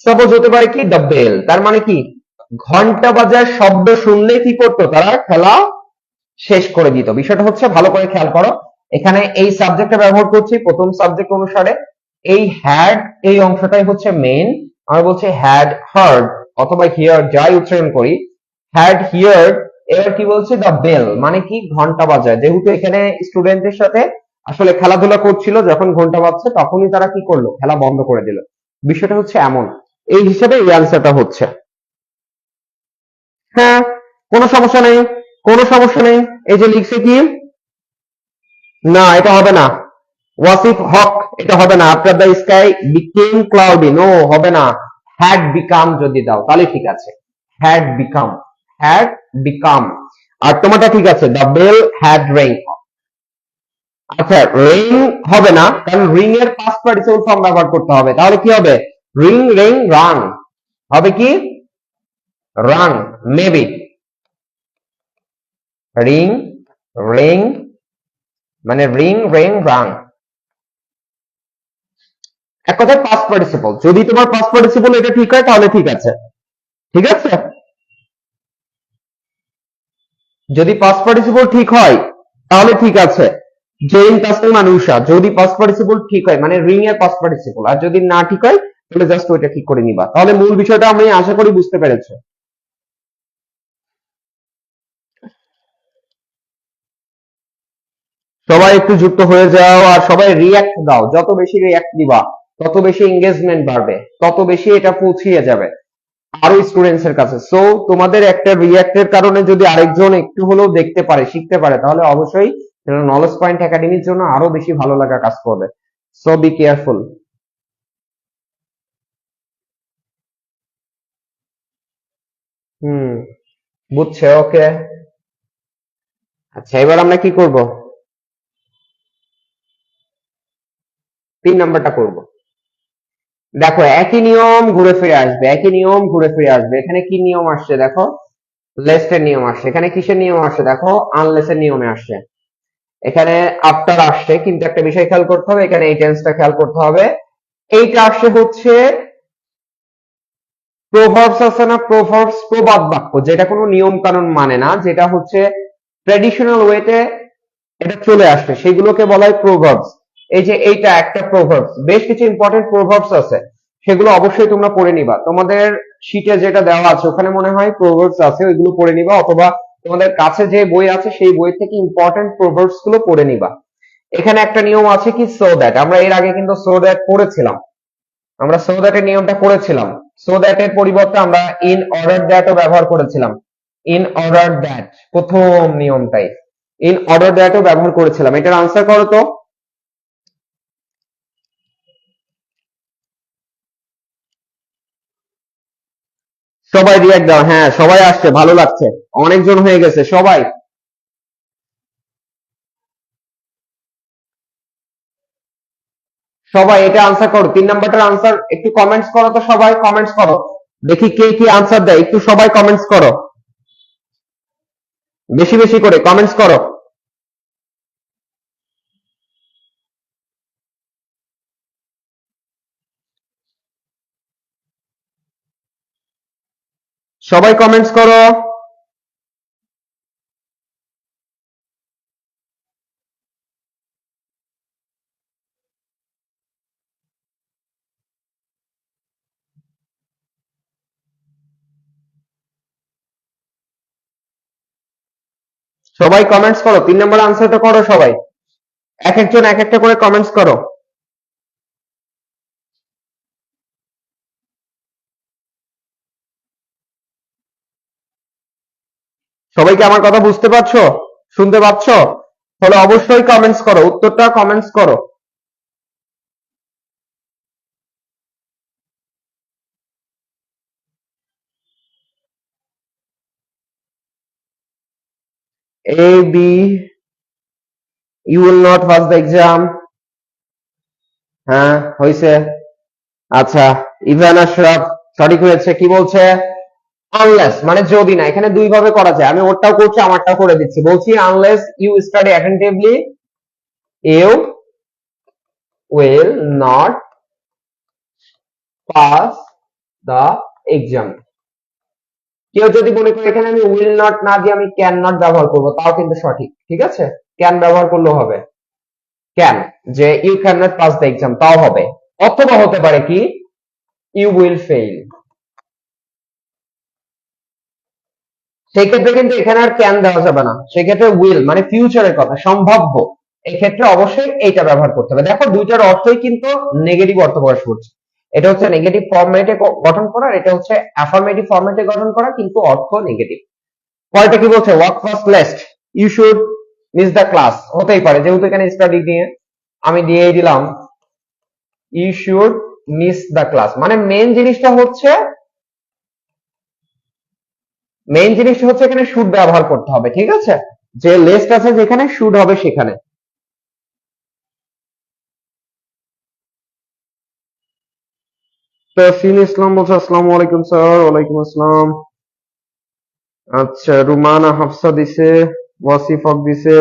সাপোজ হতে পারে কি দ্য বেল, তার মানে কি ঘন্টা বাজার শব্দ শুনলে কি করতো, তারা খেলা শেষ করে দিত। বিষয়টা হচ্ছে ভালো করে খেয়াল করো, এখানে এই সাবজেক্টটা ব্যবহার করছি প্রথম সাবজেক্ট অনুসারে, এই হ্যাড এই অংশটাই হচ্ছে মেইন। আমরা বলছি হ্যাড হার্ড অথবা হিয়ার যাই উচ্চারণ করি, হ্যাড হিয়ার। এবার কি বলছে দ্য বেল, মানে কি ঘন্টা বাজায়, যেহেতু এখানে স্টুডেন্টের সাথে আসলে খেলাধুলা করছিল, যখন ঘন্টা বাজছে তখনই তারা কি করলো, খেলা বন্ধ করে দিল। বিষয়টা হচ্ছে এমন, এই হিসাবে এই আনসারটা হচ্ছে। হ্যাঁ, কোনো সমস্যা নেই, কোনো সমস্যা নেই। এই যে লিখছে কি, না এটা হবে না, ওয়াসিফ হক, এটা হবে না। After the sky became cloudy, no হবে না। হ্যাড বিকাম যদি দাও তাহলে ঠিক আছে, হ্যাড বিকাম, হ্যাড বিকাম। আর তোমারটা ঠিক আছে, দ্য বেল হ্যাড রিং। আচ্ছা রিং হবে না, কারণ রিং এর পাস্ট পার্টিসিপল ফর্ম ব্যবহার করতে হবে, তাহলে কি হবে, রিং রিং রাং, হবে কি রাং, মেবি রিং রিং, মানে রিং রিং রাং, এক কথায় পাস্ট পার্টিসিপল। যদি তোমার পাস্ট পার্টিসিপল এটা ঠিক হয় তাহলে ঠিক আছে, ঠিক আছে। যদি পাস্ট পার্টিসিপল ঠিক হয় তাহলে ঠিক আছে, জেইন তাসলিম মানুষা, যদি পাস্ট পার্টিসিপল ঠিক হয় মানে রিং এর পাস্ট পার্টিসিপল, আর যদি না ঠিক হয় তাহলে জাস্ট ওইটা ঠিক করে নিবা। তাহলে মূল বিষয়টা আমি আশা করি বুঝতে পেরেছো। সবাই একটু যুক্ত হয়ে যাও আর সবাই রিয়াক্ট দাও, যত বেশি রিয়াক্ট দিবা তত বেশি এঙ্গেজমেন্ট বাড়বে, তত বেশি এটা পৌঁছিয়ে যাবে আরো স্টুডেন্টস এর কাছে। সো তোমাদের একটা রিয়াক্টের কারণে যদি আরেকজন একটু হলেও দেখতে পারে, শিখতে পারে, তাহলে অবশ্যই সেটা নলেজ পয়েন্ট একাডেমির জন্য আরো বেশি ভালো লাগা কাজ করবে। So be careful. হুম, বুঝছে, ওকে। আচ্ছা এবার আমরা কি করব, 3 নাম্বারটা করব। দেখো একই নিয়ম ঘুরে ফিরে আসবে, একই নিয়ম ঘুরে ফিরে আসবে। এখানে কি নিয়ম আসছে দেখো, লেস্টের নিয়ম আসছে। এখানে কিসের নিয়ম আসছে দেখো, আনলেসের নিয়মে আসছে। এখানে আফটার আসছে, কিন্তু একটা বিষয় খেয়াল করতে হবে, এখানে এই টেন্সটা খেয়াল করতে হবে। এইটা আসছে হচ্ছে প্রভার্বস আছে না, প্রভার্বস প্রবাদ বাক্য, যেটা কোনো নিয়ম কানুন মানে না, যেটা হচ্ছে ট্র্যাডিশনাল ওয়েতে এটা চলে আসছে, সেগুলোকে বলা হয় প্রভার্বস। এই যে এইটা একটা প্রভার্বস, বেশ কিছু ইম্পর্টেন্ট প্রভার্বস আছে, সেগুলো অবশ্যই তোমরা পড়ে নিবা। তোমাদের শীটে যেটা দেওয়া আছে ওখানে মনে হয় প্রভার্বস আছে, ওইগুলো পড়ে নিবা, অথবা তোমাদের কাছে যে বই আছে সেই বই থেকে ইম্পর্টেন্ট প্রভার্বস গুলো পড়ে নিবা। এখানে একটা নিয়ম আছে কি সো দ্যাট, আমরা এর আগে কিন্তু সো দ্যাট পড়েছিলাম, আমরা সো দ্যাট এর নিয়মটা করেছিলাম। সো দ্যাট এর পরিবর্তে আমরা ইন অর্ডার দ্যাটও ব্যবহার করেছিলাম। ইন অর্ডার দ্যাট প্রথম নিয়মটাই, ইন অর্ডার দ্যাটও ব্যবহার করেছিলাম। এটার আনসার করো তো। সবাই রিয়াক্ট দাও, হ্যাঁ সবাই আসছে, ভালো লাগছে, অনেকজন হয়ে গেছে সবাই। সবাই এটা আনসার করো, 3 নাম্বারটার আনসার একটু কমেন্টস করো তো, সবাই কমেন্টস করো, দেখি কে কি আনসার দেয়, একটু সবাই কমেন্টস করো, বেশি বেশি করে কমেন্টস করো। সবাই কমেন্টস করো। সবাই কমেন্টস করো, 3 নাম্বার আনসারটা করো সবাই, এক একজন এক একটা করে কমেন্টস করো। সবাই কি আমার কথা বুঝতে পারছো, শুনতে পাচ্ছো? তাহলে অবশ্যই কমেন্টস করো, উত্তরটা কমেন্টস করো। A B you will not pass the exam. হ্যাঁ হয়েছে। আচ্ছা, ইভান আশরাফ সঠিক হয়েছে। কি বলছে? আনলেস মানে যদি না, এখানে দুই ভাবে করা যায়। আমি ওরটাও করছি, আমারটাও করে দিচ্ছি। বলছি unless you study attentively you will not pass the exam. কেউ যদি মনে করে এখানে আমি উইল নট না দিয়ে আমি ক্যান নট ব্যবহার করব, তাও কিন্তু সঠিক। ঠিক আছে, ক্যান ব্যবহার করলেও হবে। ক্যান, যে you can not pass the exam, তাও হবে। অথবা হতে পারে কি ইউ উইল ফেইল। সেই ক্ষেত্রে কিন্তু এখানে আর ক্যান দেওয়া যাবে না, সেক্ষেত্রে উইল মানে ফিউচারের কথা, সম্ভাব্য। এই ক্ষেত্রে অবশ্যই এইটা ব্যবহার করতে হবে। দেখো দুইটার অর্থই কিন্তু নেগেটিভ অর্থ প্রকাশ করছে। এটা হচ্ছে নেগেটিভ ফরম্যাটে গঠন করা, আর এটা হচ্ছে অ্যাফার্মেটিভ ফরম্যাটে গঠন করা, কিন্তু অর্থ নেগেটিভ। পরেরটা কি বলছে? Work first lest you should miss the class. হতেই পারে, যেহেতু এখানে স্টাডি নিয়ে আমি দিয়েই দিলাম you should miss the class. মানে মেইন জিনিসটা হচ্ছে এখানে শুড ব্যবহার করতে হবে। ঠিক আছে, যে লেস্ট আছে যেখানে শুড হবে সেখানে। তাসিন ইসলাম বলছে আসসালামু আলাইকুম স্যার। ওয়ালাইকুম আসসালাম। আচ্ছা, রুমানা হাফসা দিছে, ওয়াসিফ হক দিছে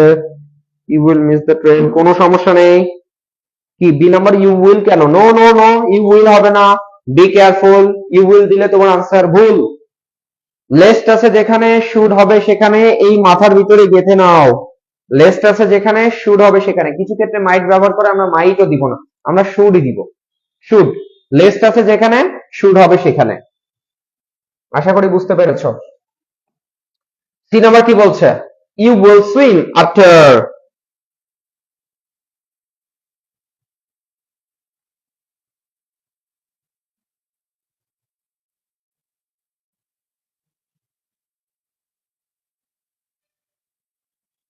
you will miss the train. কোনো সমস্যা নেই। কি বি নাম্বার ইউ উইল কেন? No no no, you will হবে না। বি কেয়ারফুল, ইউ উইল দিলে তোমার আনসার ভুল। লেস্ট আছে যেখানে শুড হবে সেখানে, এই মাথার ভিতরে গেঁথে নাও। লেস্ট আছে যেখানে শুড হবে সেখানে। কিছু ক্ষেত্রে মাইট ব্যবহার করে, আমরা মাইটও দিব না, আমরা শুডই দিব। শুড, লেস্ট আছে যেখানে শুড হবে সেখানে। আশা করি বুঝতে পেরেছো। সি নাম্বার কি বলছে? You will swim after.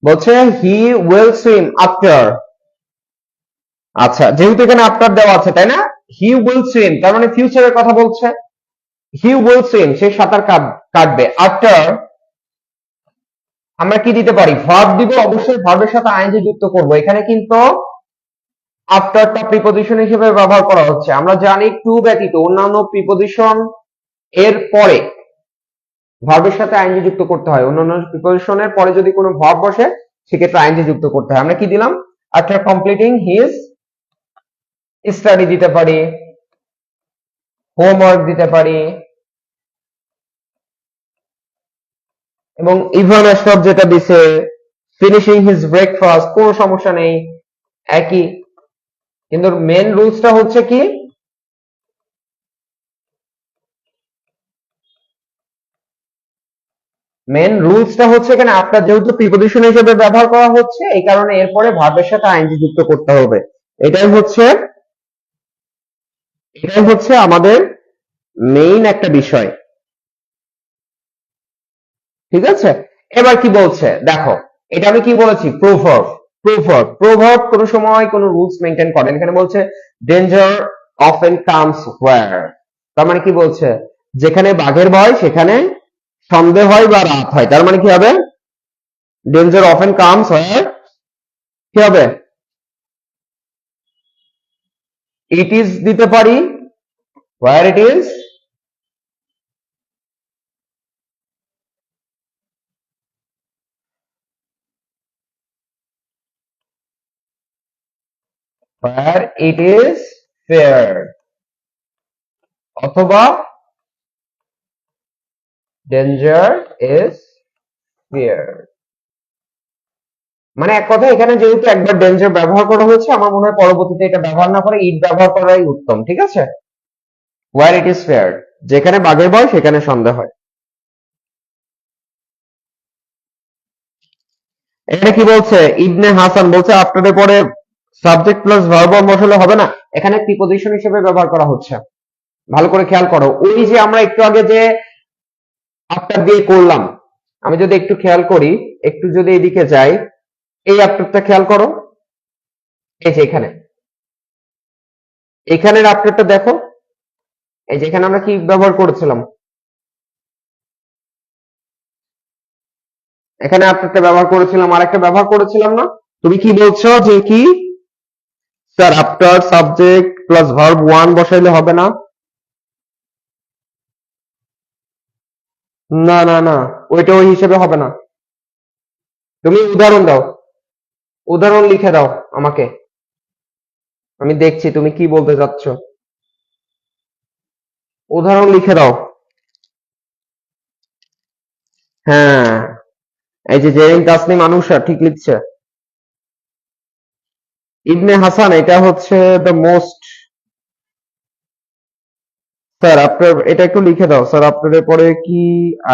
বলছে হি উইল সুইম আফটার। আচ্ছা, যেহেতু এখানে আফটার দেওয়া আছে তাই না, হি উইল সুইম তার মানে ফিউচারের কথা বলছে। হি উইল সুইম, সে সাঁতার কাটবে। আফটার আমরা কি দিতে পারি? ভার্ব দিব, অবশ্যই ভার্বের সাথে আইএনজি যুক্ত করব। এখানে কিন্তু আফটারটা প্রিপজিশন হিসেবে ব্যবহার করা হচ্ছে। আমরা জানি টু ব্যতীত অন্যান্য প্রিপজিশন এর পরে ভার্বের সাথে আইএনজি যুক্ত করতে হয়। অন্যান্য প্রিপজিশনের পরে যদি কোনো ভার্ব বসে সেক্ষেত্রে আইএনজি যুক্ত করতে হয়। আমরা কি দিলাম? আফটার কমপ্লিটিং হিজ স্টাডি দিতে পারি, হোমওয়ার্ক দিতে পারি, এবং ইভান আশরাফ যেটা দিছে ফিনিশিং হিজ ব্রেকফাস্ট, কোনো সমস্যা নেই, একই। কিন্তু মেন রুলসটা হচ্ছে কি, এখানে আপনার যেহেতু প্রিপজিশন হিসেবে ব্যবহার করা হচ্ছে, এই কারণে এরপরে ভার্বের সাথে আইএনজি যুক্ত করতে হবে। এটাই হচ্ছে আমাদের মেইন একটা বিষয়। ঠিক আছে, এবার কি বলছে দেখো। এটা আমি কি বলেছি? প্রোভার্ব কোন সময় কোন রুলস মেনটেন করেন। এখানে বলছে ডেঞ্জার অফেন কামস হোয়ার। তার মানে কি বলছে? যেখানে বাঘের ভয় সেখানে সন্দেহ হয় বা রাত হয়। তার মানে কি হবে? ডেঞ্জার অফেন কামস হোয়ার কি হবে? ইট ইজ দিতে পারি, where it is, where it is fair, অথবা ডেঞ্জার ইজ ফিয়ার। মানে এক কথা, এখানে যেহেতু একবার ডেঞ্জার ব্যবহার করা হয়েছে, আমার মনে হয় পরবর্তীতে এটা ব্যবহার না করে ইট ব্যবহার করাই উত্তম। ঠিক আছে, ওয়ার ইট ইজ ফেয়ার, যেখানে বাঘের ভয় সেখানে সন্দেহ হয়। এখানে কি বলছে? ইবনে হাসান বলছে আফটারের পরে সাবজেক্ট প্লাস ভার্ব বসালে হবে না, এখানে প্রিপজিশন হিসেবে ব্যবহার করা হচ্ছে। ভালো করে খেয়াল করো, ওই যে আমরা একটু আগে যে আফটার দিয়ে করলাম, আমি যদি একটু খেয়াল করি, একটু যদি এদিকে যাই, এই আফটারটা খেয়াল করো, এই যে এখানের আফটারটা দেখো, এই যে এখানে আমরা কি ব্যবহার করেছিলাম? এখানে আফটারটা ব্যবহার করেছিলাম, আরেকটা ব্যবহার করেছিলাম না? তুমি কি বলছো যে কি sir after subject plus verb one বসাইলে হবে না? না না না, ওইটা ওই হিসেবে হবে না। তুমি উদাহরণ দাও, উদাহরণ লিখে দাও আমাকে, আমি দেখছি তুমি কি বলতে চাচ্ছ। উদাহরণ লিখে দাও। হ্যাঁ, এই যে জেরিন তাসনিম আনুশা ঠিক লিখছে। ইবনে হাসান এটা হচ্ছে দ্য মোস্ট। স্যার আপনার এটা একটু লিখে দাও স্যার, আপনার পরে কি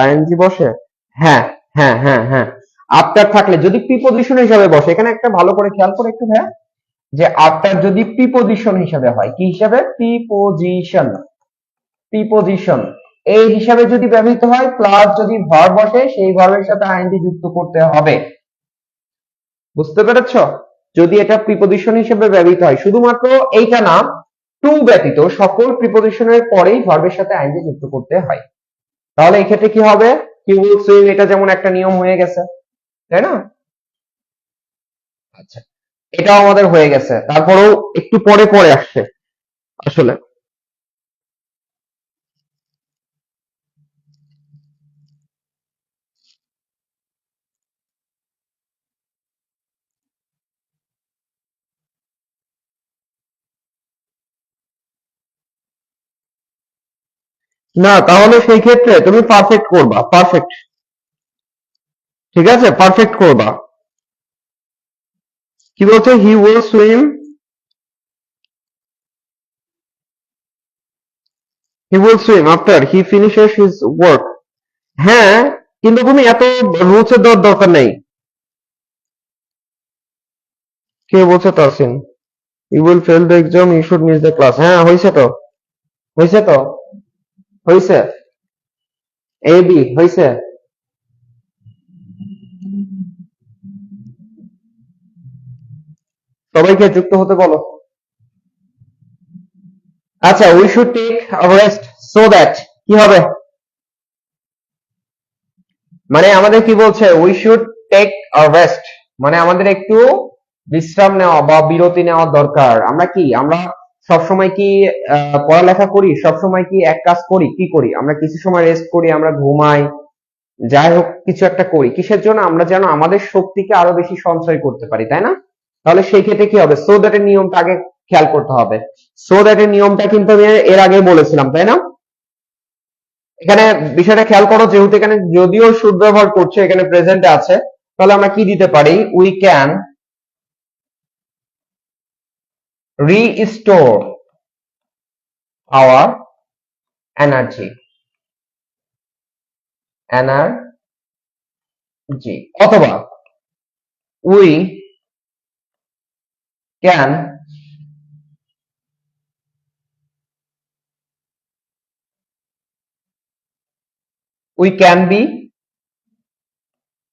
আইএনজি বসে? হ্যাঁ হ্যাঁ হ্যাঁ হ্যাঁ, আফটার থাকলে যদি প্রিপোজিশন হিসাবে বসে, এখানে একটা ভালো করে খেয়াল করে একটু হ্যাঁ, যে আফটার যদি প্রিপোজিশন হিসাবে হয়, কি হিসাবে? প্রিপোজিশন, প্রিপোজিশন এই হিসাবে যদি ব্যবহৃত হয়, প্লাস যদি ভার্ব বসে, সেই ভার্বের সাথে আইএনজি যুক্ত করতে হবে। বুঝতে পেরেছো? যদি এটা প্রিপোজিশন হিসেবে ব্যবহৃত হয়, শুধুমাত্র এইটা না, টু ব্যতীত সকল প্রিপোজিশনের পরেই ভার্বের সাথে আইএনজি যুক্ত করতে হয়। তাহলে এই ক্ষেত্রে কি হবে? হি উইল সুইম, এটা যেমন একটা নিয়ম হয়ে গেছে, তাই না? আচ্ছা, এটাও আমাদের হয়ে গেছে, তারপরেও একটু পরে পরে আসছে আসলে। না, তাহলে সেই ক্ষেত্রে তুমি পারফেক্ট করবা, পারফেক্ট। ঠিক আছে, পারফেক্ট করবা। কি বলছে? He will swim, he will swim after he finishes his work. হ্যাঁ, কিন্তু তুমি এত রুলস এর দেওয়ার দরকার নেই। কে বলছে? Tasin. You will fail the exam, you should miss the class. হ্যাঁ, হয়েছে তো, হয়েছে তো, হয়েছে। এ বি হয়েছে। সবাইকে যুক্ত হতে বলো। আচ্ছা, we should take a rest so that কি হবে? মানে আমাদের কি বলছে? We should take a rest, মানে আমাদের একটু বিশ্রাম নেওয়া বা বিরতি নেওয়া দরকার। আমরা কি, আমরা সবসময় কি পড়ালেখা করি? সবসময় কি এক কাজ করি? কি করি আমরা? কিছু সময় রেস্ট করি, আমরা ঘুমাই, যাই হোক কিছু একটা করি। কিসের জন্য? আমরা যেন আমাদের শক্তিকে আরো বেশি সঞ্চয় করতে পারি, তাই না? তাহলে সেই ক্ষেত্রে কি হবে? সো দ্যাট এর নিয়মটা আগে খেয়াল করতে হবে। সো দ্যাট এর নিয়মটা কিন্তু আমি এর আগে বলেছিলাম, তাই না? এখানে বিষয়টা খেয়াল করো, যেহেতু এখানে যদিও শুড ব্যবহার করছে, এখানে প্রেজেন্টে আছে, তাহলে আমরা কি দিতে পারি? We can restore our energy, energy, অথবা we can we can be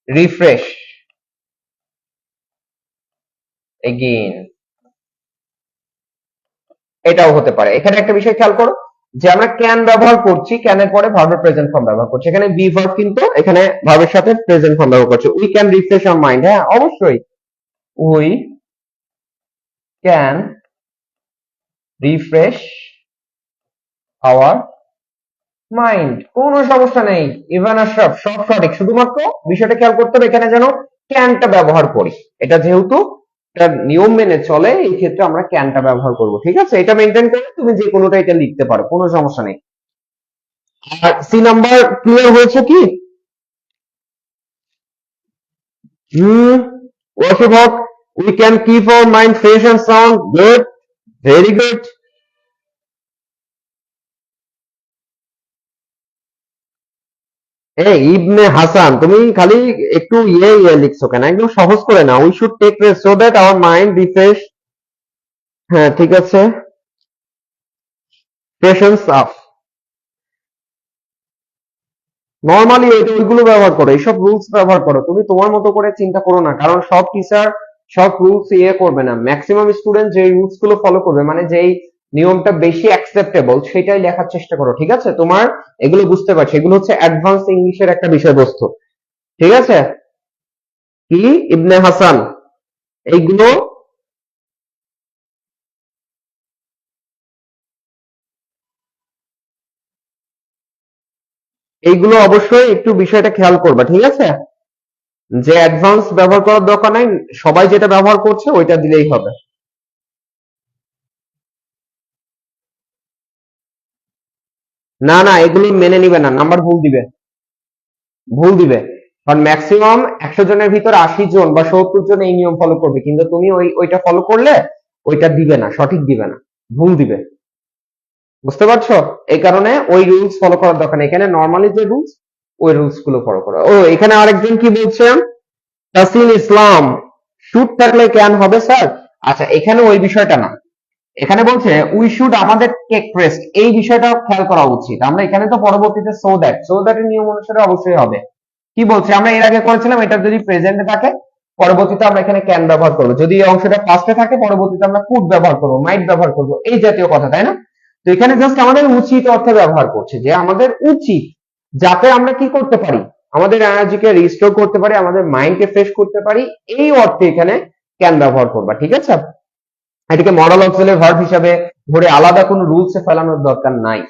refresh again. এটাও হতে পারে। এখানে একটা বিষয় খেয়াল করো, যে আমরা ক্যান ব্যবহার করছি, ক্যানের পরে ভার্বের প্রেজেন্ট ফর্ম ব্যবহার করছি। এখানে বি ভার্ব কিন্তু এখানে ভার্বের সাথে প্রেজেন্ট ফর্ম ব্যবহার করছে। We can refresh our mind, হ্যাঁ অবশ্যই, we can refresh our mind, কোনো সমস্যা নেই। ইভান আশরাফ সব সঠিক, শুধুমাত্র বিষয়টা খেয়াল করতে হবে এখানে যেন ক্যানটা ব্যবহার করি। এটা যেহেতু এটা নিয়ম মেনে চলে, এই ক্ষেত্রে আমরা ক্যানটা ব্যবহার করব। ঠিক আছে, এটা মেনটেন করে তুমি যে কোনোটা এটা লিখতে পারো, কোনো সমস্যা নেই। আর সি নাম্বার ক্লিয়ার হয়েছে কি? হুম, Wasif Haque, we can keep our mind fresh and sound, good, very good. এই ইবনে হাসান, তুমি খালি একটু ইয়ে লিখছো কেন? একদম সহজ করে না। We should take rest so that our mind refresh. হ্যাঁ ঠিক আছে, ফ্রেশনস আপ। নর্মালি ওইগুলো ব্যবহার করো, এইসব রুলস ব্যবহার করো। তুমি তোমার মতো করে চিন্তা করো না, কারণ সব টিচার সব রুলস ইয়ে করবে না। ম্যাক্সিমাম স্টুডেন্ট যে রুলস গুলো ফলো করবে, মানে যেই নিয়মটা বেশি অ্যাকসেপ্টেবল, সেটাই লেখার চেষ্টা করো। ঠিক আছে, তোমার এগুলো বুঝতে পারছি, এগুলো হচ্ছে অ্যাডভান্স ইংলিশের একটা বিষয়বস্তু। ঠিক আছে, কি ইবনে হাসান, এইগুলো এইগুলো অবশ্যই একটু বিষয়টা খেয়াল করবা, ঠিক আছে? যে অ্যাডভান্স ব্যবহার করার দরকার নাই, সবাই যেটা ব্যবহার করছে ওইটা দিলেই হবে। না না, এগুলো মেনে নিবে না, নাম্বার ভুল দিবে, ভুল দিবে। কারণ ম্যাক্সিমাম 100 জনের ভিতর 80 জন বা 70 জন এই নিয়ম ফলো করবে, কিন্তু তুমি ওইটা ফলো করলে ওইটা দিবে না, সঠিক দিবে না, ভুল দিবে। বুঝতে পারছো? এই কারণে ওই রুলস ফলো করার দরকার নেই, এখানে নর্মালি যে রুলস ওই রুলস গুলো ফলো করো। ও এখানে আরেকজন কি বলছেন, তাসিন ইসলাম, শুট থাকলে ক্যান হবে স্যার? আচ্ছা, এখানে ওই বিষয়টা না, এখানে বলছে উই শুড আমাদের টেক রেস্ট, এই বিষয়টা খেয়াল করা উচিত। আমরা এখানে তো পরবর্তীতে সো দ্যাট এর নিয়ম অনুসারে অবশ্যই হবে। কি বলছে, আমরা এর আগে করেছিলাম এটা যদি প্রেজেন্টে থাকে পরবর্তীতে আমরা এখানে ক্যান ব্যবহার করবো, যদি এই অংশটা পাস্টে থাকে পরবর্তীতে আমরা কুড ব্যবহার করবো, মাইট ব্যবহার করবো, এই জাতীয় কথা, তাই না? তো এখানে জাস্ট আমাদের উচিত অর্থে ব্যবহার করছে, যে আমাদের উচিত, যাতে আমরা কি করতে পারি, আমাদের এনার্জিকে রিস্টোর করতে পারি, আমাদের মাইন্ডকে ফ্রেশ করতে পারি, এই অর্থে এখানে ক্যান ব্যবহার করবা, ঠিক আছে? এটাকে মডেল অক্সিলারি ভার্ব হিসাবে ধরে আলাদা কোনো রুলসে ফেলানোর দরকার নাই।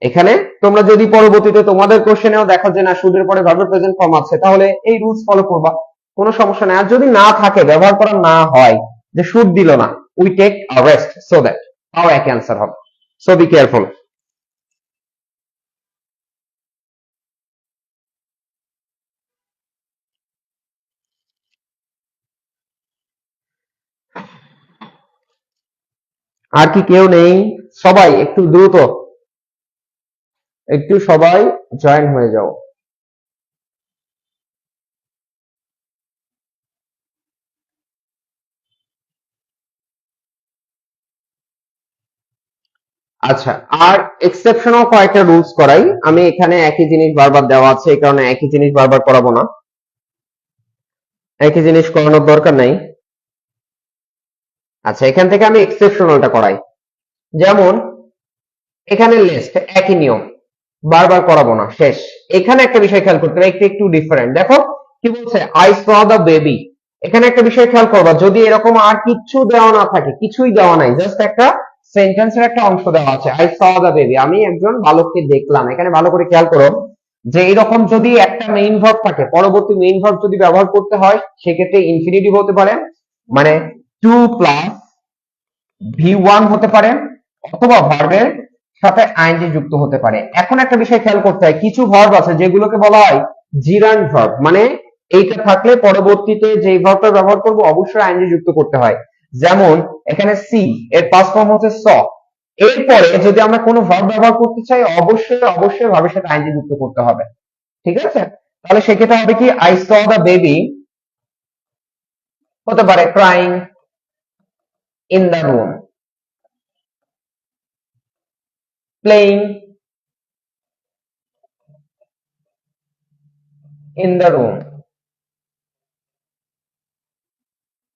এখানে তোমরা যদি পরবর্তীতে তোমাদের কোশ্চেনেও দেখো যে না শুডের পরে ভার্বের প্রেজেন্ট ফর্ম আছে, তাহলে এই রুলস ফলো করবা, কোনো সমস্যা নাই। আর যদি না থাকে, ব্যবহার করা না হয়, যে শুড দিল না, we take a rest, so that, তাও এক অ্যান্সার হবে। So be careful. আর কি কেউ নেই? সবাই একটু দ্রুত, একটু সবাই জয়েন হয়ে যাও। আচ্ছা, আর এক্সেপশনাল কয়েকটা রুলস করাই আমি, এখানে একই জিনিস বারবার দেওয়া আছে, এই কারণে একই জিনিস বারবার করাবো না, একই জিনিস করানোর দরকার নাই। আচ্ছা, এখান থেকে আমি এক্সেপশনালটা করাই। যেমন এখানে লিস্ট, একই নিয়ম, বারবার করাবো না, শেষ। এখানে একটা বিষয় খেয়াল করতে হবে, একটু একটু ডিফারেন্ট। দেখো কি বলছে, আই স দ্য বেবি। এখানে একটা বিষয় খেয়াল করবা, যদি এরকম আর কিছু দেওয়া না থাকে, কিছুই দেওয়া নাই, জাস্ট একটা সেন্টেন্সের একটা অংশ দেওয়া আছে, আই স দ্য বেবি, আমি একজন বালককে দেখলাম, এখানে ভালো করে খেয়াল করো যে এরকম যদি একটা মেইন ভার্ব থাকে, পরবর্তী মেইন ভার্ব যদি ব্যবহার করতে হয়, সেক্ষেত্রে ইনফিনিটিভ হতে পারে, মানে টু প্লাস ভি1 হতে পারে, অথবা ভার্বের সাথে আইএনজি যুক্ত হতে পারে। এখন একটা বিষয় খেয়াল করতে হয়, কিছু ভার্ব আছে যেগুলোকে বলা হয় জিরান্ড ভার্ব, মানে এইটা থাকলে পরবর্তীতে যে ভার্বটা ব্যবহার করব অবশ্যই আইএনজি যুক্ত করতে হয়। যেমন এখানে সি এর পাস্ট ফর্ম হচ্ছে স, এরপরে যদি আমরা কোনো ভার্ব ব্যবহার করতে চাই অবশ্যই অবশ্যই ভার্বের সাথে আইএনজি যুক্ত করতে হবে, ঠিক আছে? তাহলে সেক্ষেত্রে হবে কি, আই স দ্য বেবি হতে পারে crying in the room, playing in the room,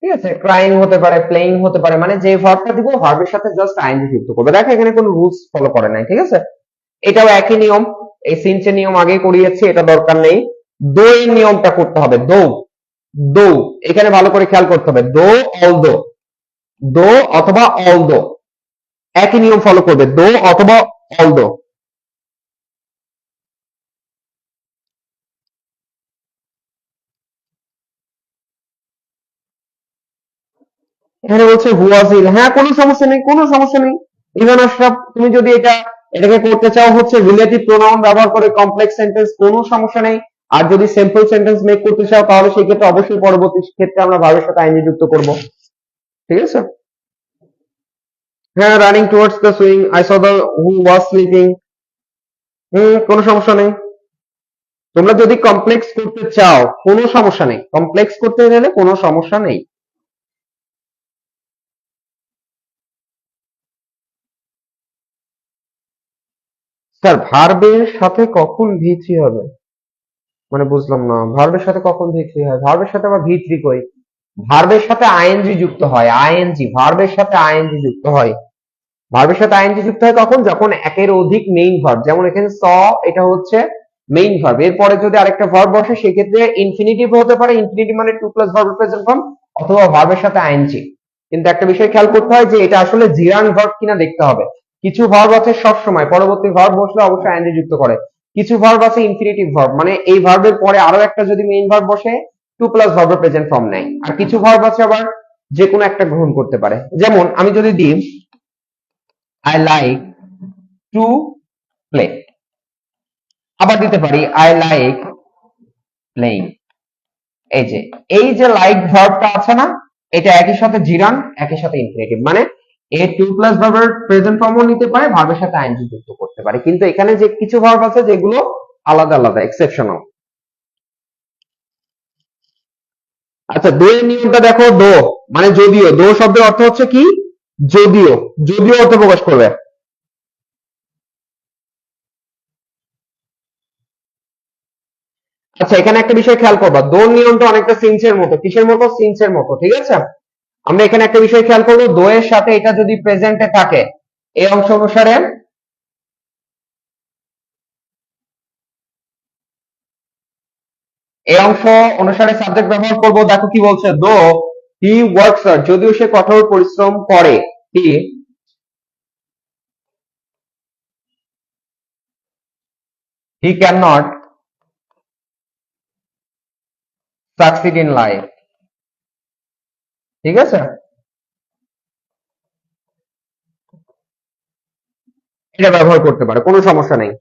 ঠিক আছে? ক্রাইং হতে পারে, প্লেইং হতে পারে, মানে যে ভার্বটা দিব ভার্বের সাথে জাস্ট আইএনজি যুক্ত করবে। দেখো এখানে কোনো রুলস ফলো করে নাই, ঠিক আছে? এটাও একই নিয়ম, এই সিনচের নিয়ম আগে করিয়েছি, এটা দরকার নেই। দো এর নিয়মটা করতে হবে, দো, দো, এখানে ভালো করে খেয়াল করতে হবে, দো অল দো, দো অথবা অল দো, একই নিয়ম ফলো করবে, দো অথবা অল দো। এখানে বলছে হু ওয়াজ ইল, হ্যাঁ কোনো সমস্যা নেই, কোনো সমস্যা নেই। ইভেন আশরাফ, তুমি যদি এটাকে করতে চাও হচ্ছে রিলেটিভ প্রোনাউন ব্যবহার করে কমপ্লেক্স সেন্টেন্স, কোনো সমস্যা নেই। আর যদি সিম্পল সেন্টেন্স মেক করতে চাও তাহলে সেই ক্ষেত্রে অবশ্যই পরবর্তী ক্ষেত্রে আমরা ভার্বের সাথে আইএনজি যুক্ত করব, ঠিক আছে? হ্যাঁ, running towards the swing, I saw the who was sleeping, কোনো সমস্যা নেই। তোমরা যদি কমপ্লেক্স করতে চাও কোনো সমস্যা নেই, কমপ্লেক্স করতে গেলে কোনো সমস্যা নেই। স্যার ভার্বের সাথে কখন ভি3 হবে, মানে বুঝলাম না, ভার্বের সাথে কখন ভি3 হয়? ভার্বের সাথে আবার ভি3 কই? ভার্বের সাথে আইএনজি যুক্ত হয়, আইএনজি, ভার্বের সাথে আইএনজি যুক্ত হয়। ভার্বের সাথে আইএনজি যুক্ত হয় কখন? যখন একের অধিক মেইন ভার্ব, যেমন এখানে স, এটা হচ্ছে মেইন ভার্ব, এরপরে যদি আরেকটা ভার্ব বসে সেক্ষেত্রে ইনফিনিটিভ হতে পারে, ইনফিনিটিভ মানে to plus verb present form, অথবা ভার্বের সাথে আইএনজি। কিন্তু একটা বিষয় খেয়াল করতে হয় যে এটা আসলে জিরান ভার্ব কিনা দেখতে হবে। কিছু ভার্ব আছে সব সময় পরবর্তী ভার্ব বসলে অবশ্যই আইএনজি যুক্ত করে, কিছু ভার্ব আছে ইনফিনিটিভ ভার্ব, মানে এই ভার্বের পরে আরো একটা যদি মেইন ভার্ব বসে টু প্লাস ভার্বের প্রেজেন্ট ফর্ম নেয়। আর কিছু ভার্ব আছে আবার যে কোনো একটা গ্রহণ করতে পারে। যেমন আমি যদি দিই আই লাইক টু প্লে, আবার দিতে পারি আই লাইক প্লেইং। এই যে লাইক ভার্বটা আছে না, এটা একই সাথে জিরান একই সাথে ইনফিনিটিভ, মানে এ টু প্লাস ভার্বের প্রেজেন্ট ফর্মও নিতে পারে, ভার্বের সাথে আইএনজি যুক্ত করতে পারে। কিন্তু এখানে যে কিছু ভার্ব আছে যেগুলো আলাদা আলাদা এক্সেপশনাল। আচ্ছা, দো এর নিয়মটা দেখো, দো মানে যদিও, দো শব্দের অর্থ হচ্ছে কি যদিও, যদিও অর্থ প্রকাশ করবে। আচ্ছা, এখানে একটা বিষয় খেয়াল করবা, দো নিয়মটা অনেকটা সিন্সের মতো। কিসের মতো? সিন্সের মতো, ঠিক আছে। আমরা এখানে একটা বিষয় খেয়াল করবো, দো এর সাথে এটা যদি প্রেজেন্টে থাকে এই অংশ অনুসারে, এই অংশ অনুসারে সাবজেক্ট ব্যবহার করব। দেখো কি বলছে, দো হি ওয়ার্কস হার্ড, যদিও সে কঠোর পরিশ্রম করে, হি can not succeed in life, ঠিক আছে। এটা ব্যবহার করতে পারে, কোনো সমস্যা নেই।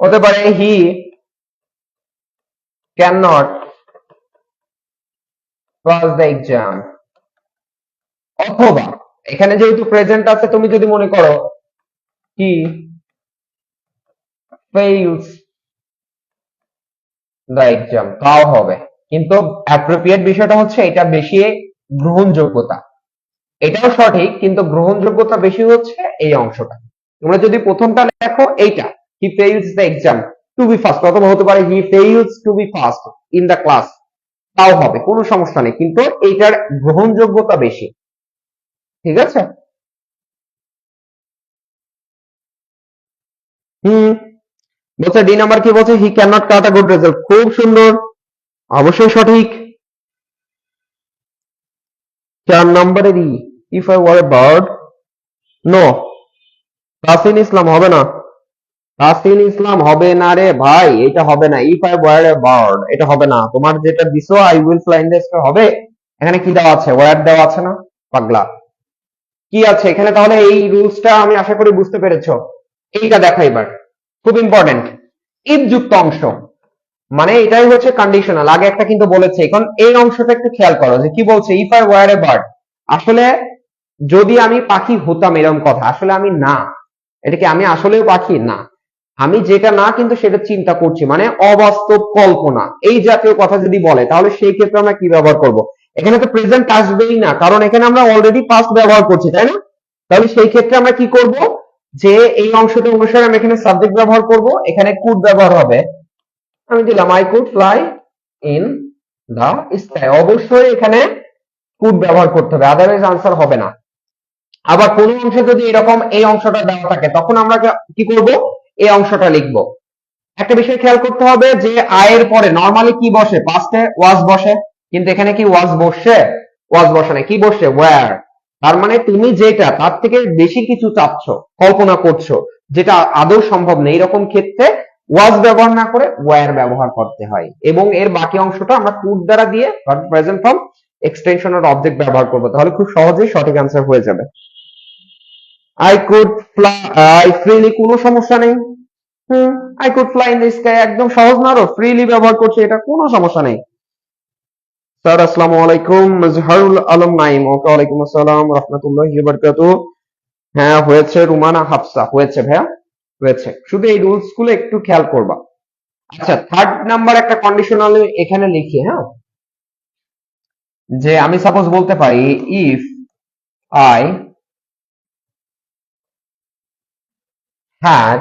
হতে পারে হি can not pass the exam, অথবা এখানে যেহেতু প্রেজেন্ট আছে, তুমি যদি মনে করো হি ফেইলস দ্য এক্সাম, তাও হবে। কিন্তু অ্যাপ্রোপ্রিয়েট বিষয়টা হচ্ছে এটা বেশি গ্রহণযোগ্যতা, এটাও সঠিক, কিন্তু গ্রহণযোগ্যতা বেশি হচ্ছে এই অংশটা। তোমরা যদি প্রথমটা লেখো এইটা, he fails the exam to be first, অথবা হতে পারে he fails to be first in the class, তাও হবে, কোনো সমস্যা নেই, কিন্তু এইটার গ্রহণযোগ্যতা বেশি, ঠিক আছে। হুম, বলছে ডি নাম্বার কি বলছে, he can not cut a good result, খুব সুন্দর, অবশ্যই সঠিক। 4 নম্বরের if I were a bird, no, Tasin Islam হবে না, তাসিন ইসলাম হবে না রে ভাই, এটা হবে না। If I were a bird, এটা হবে না। তোমার যেটা দিছো I will fly in the sky হবে। এখানে কি দেওয়া আছে? ওয়ার দেওয়া আছে না, পাগলা। কি আছে এখানে তাহলে? এই রুলসটা আমি আশা করি বুঝতে পেরেছো। এইটা দেখো এবার, খুব ইম্পর্টেন্ট, ইফ যুক্ত অংশ, মানে এটাই হচ্ছে কন্ডিশনাল। আগে একটা কিন্তু বলেছে, এখন এই অংশটা একটু খেয়াল করো যে কি বলছে, if I were a bird, আসলে যদি আমি পাখি হতাম, এরকম কথা, আসলে আমি না। এটা কি আমি আসলেও পাখি? না, আমি যেটা না কিন্তু সেটা চিন্তা করছি, মানে অবাস্তব কল্পনা, এই জাতীয় কথা যদি বলে তাহলে সেই ক্ষেত্রে আমরা কি ব্যবহার করব? এখানে তো প্রেজেন্ট আসবেই না, কারণ এখানে আমরা অলরেডি পাস্ট ব্যবহার করছি, তাই না? তাহলে সেই ক্ষেত্রে আমরা কি করব, যে এই অংশটা অনুসারে আমি এখানে সাবজেক্ট ব্যবহার করব, এখানে কুড ব্যবহার হবে। আমি দিলাম I could fly in the sky, অবশ্যই এখানে কুড ব্যবহার করতে হবে, আদারওয়াইজ আনসার হবে না। আবার কোন অংশে যদি এরকম এই অংশটা দেওয়া থাকে তখন আমরা কি করব, এই অংশটা লিখব। একটা বিষয় খেয়াল করতে হবে যে আয়ের পরে নরমালি কি বসে? পাস্টে ওয়াজ বসে, কিন্তু এখানে কি ওয়াজ বসছে? ওয়াজ বসে না, কি বসছে? ওয়্যার। তার মানে তুমি যেটা তার থেকে বেশি কিছু চাচ্ছ, কল্পনা করছো, যেটা আদৌ সম্ভব নেই, এরকম ক্ষেত্রে ওয়াজ ব্যবহার না করে ওয়্যার ব্যবহার করতে হয়, এবং এর বাকি অংশটা আমরা কুড দ্বারা দিয়ে প্রেজেন্ট ফর্ম এক্সটেনশন আর অবজেক্ট ব্যবহার করবো, তাহলে খুব সহজেই সঠিক অ্যান্সার হয়ে যাবে। I could fly, I freely, কোনো সমস্যা নেই। হুম, I could fly in the sky, একদম সহজ না? আরো ফ্রিলি ব্যবহার করছে, এটা কোনো সমস্যা নেই। স্যার আসসালামু আলাইকুম, মাজহারুল আলম নাইম, ওকে ওয়ালাইকুম আসসালাম রাহমাতুল্লাহি ওয়া বারাকাতুহু। হ্যাঁ হয়েছে, রুমানা হাফসা হয়েছে ভাইয়া, হয়েছে। শুধু এই রুলস গুলো একটু খেয়াল করবা। আচ্ছা, থার্ড নাম্বার একটা কন্ডিশনাল এখানে লিখি, হ্যাঁ, যে আমি সাপোজ বলতে পারি ইফ আই হ্যাড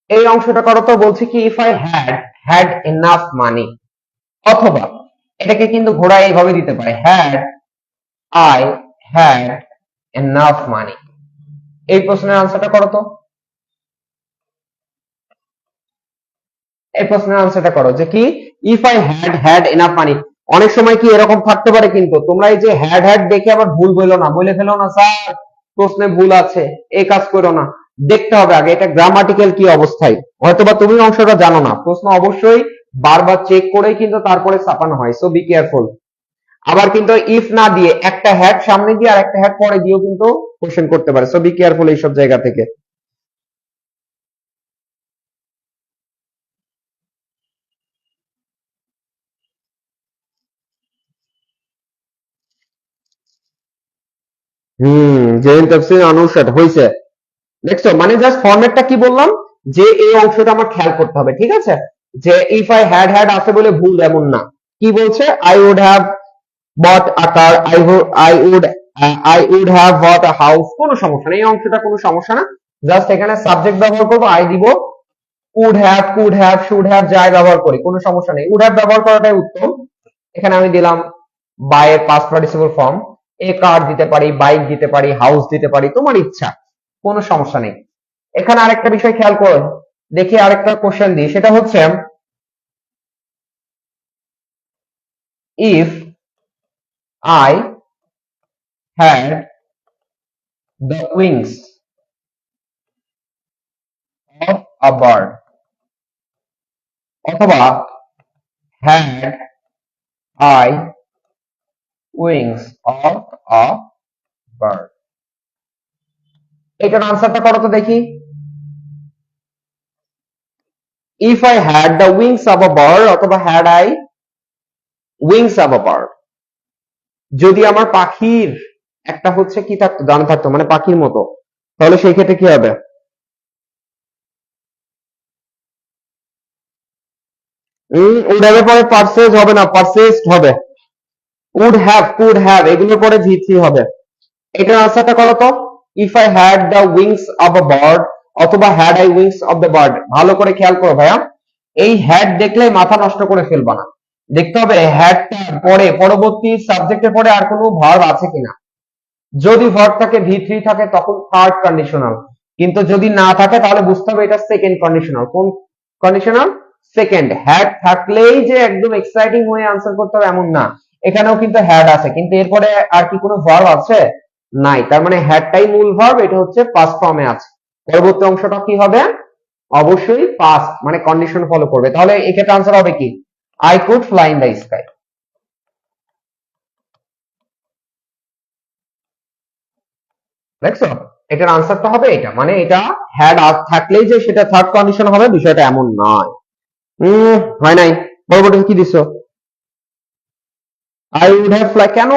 এই অংশটা করো তো, বলছি কি if I had enough money, অথবা এটাকে কিন্তু ঘোড়া এইভাবে দিতে পারে, had I had enough money. এই প্রশ্নের আনসারটা করো তো, এই প্রশ্নের আনসারটা করো যে কি if I had enough money. অনেক সময় কি এরকম থাকতে পারে, কিন্তু তোমরা এই যে হ্যাড দেখে আবার ভুল বলো না, বলে ফেলো না স্যার প্রশ্নে ভুল আছে, এই কাজ করো না। দেখতে হবে আগে এটা গ্রামাটিক্যাল কি অবস্থায়, হয়তোবা তুমি অংশটা জানো না, প্রশ্ন অবশ্যই বারবার চেক করেই কিন্তু তারপরে ছাপানো হয়, সো বি কেয়ারফুল। আবার কিন্তু ইফ না দিয়ে একটা হ্যাড সামনে দিয়ে আর একটা হ্যাড পরে দিয়েও কিন্তু কোশ্চেন করতে পারে, সো বি কেয়ারফুল এইসব জায়গা থেকে। জেন তাফসীর আনুশাট হইছে, দেখছো মানে জাস্ট ফরম্যাটটা কি বললাম, যে এই অংশটা আমার খেয়াল করতে হবে, ঠিক আছে? যে ইফ আই হ্যাড আছে বলে ভুল এমন না। কি বলছে, I would have bought a car, I would have bought a house, কোনো সমস্যা নেই, এই অংশটা কোনো সমস্যা না। জাস্ট এখানে সাবজেক্ট ব্যবহার করবো, আই দিব, would have, could have, should have যাই ব্যবহার করি কোনো সমস্যা নেই, উড হ্যাভ ব্যবহার করাটাই উত্তম। এখানে আমি দিলাম বাই এর পাস্ট পার্টিসিপল ফর্ম, এ কার দিতে পারি, বাইক দিতে পারি, হাউস দিতে পারি, তোমার ইচ্ছা, কোনো সমস্যা নেই। এখানে আরেকটা বিষয় খেয়াল করো, দেখি আরেকটা কোশ্চেন দিই, সেটা হচ্ছে if I had the wings of a bird, অথবা had I wings of a bird, এটার আনসারটা করো তো দেখি। If I had the wings of a bird অথবা had I wings of a bird, যদি আমার পাখির একটা হচ্ছে কি থাকতো, ডানা থাকতো, মানে পাখির মতো, তাহলে সেই ক্ষেত্রে কি হবে? উড হ্যাভ পরে পারচেজ হবে না, পারচেজড হবে। উড হ্যাভ, কুড হ্যাভ এগুলোর পরে ভি3 হবে। এটার আনসারটা করো তো, if I had the wings of a bird অথবা had I wings of the bird. ভালো করে খেয়াল করো ভাইয়া, এই হ্যাড দেখলে মাথা নষ্ট করে ফেলবা না, দেখতে হবে হ্যাডটার পরে পরবর্তী সাবজেক্টের পরে আর কোনো ভার্ব আছে কিনা। যদি ভার্ব থাকে, ভি3 থাকে, তখন থার্ড কন্ডিশনাল, কিন্তু যদি না থাকে তাহলে বুঝতে হবে এটা সেকেন্ড কন্ডিশনাল। কোন কন্ডিশনাল? সেকেন্ড। হ্যাড থাকলেই যে একদম এক্সাইটিং হয়ে আনসার করতে হবে এমন না, এখানেও কিন্তু হ্যাড আছে, কিন্তু এরপরে আর কি কোনো ভার্ব আছে? নাই, তার মানে হ্যাডটাই মূল ভার্ব, এটা হচ্ছে পাস্ট ফর্মে আছে। পরবর্তী অংশটা কি হবে? অবশ্যই পাস্ট, মানে কন্ডিশন ফলো করবে। তাহলে এক্ষেত্রে আনসার হবে কি, I could fly in the sky. দেখছো, এটার আনসারটা হবে এটা, মানে এটা হ্যাড থাকলেই যে সেটা থার্ড কন্ডিশন হবে বিষয়টা এমন নয়। হয় নাই। পরবর্তী কি দিছো? আই উড হ্যাভ ফ্লাই, কেন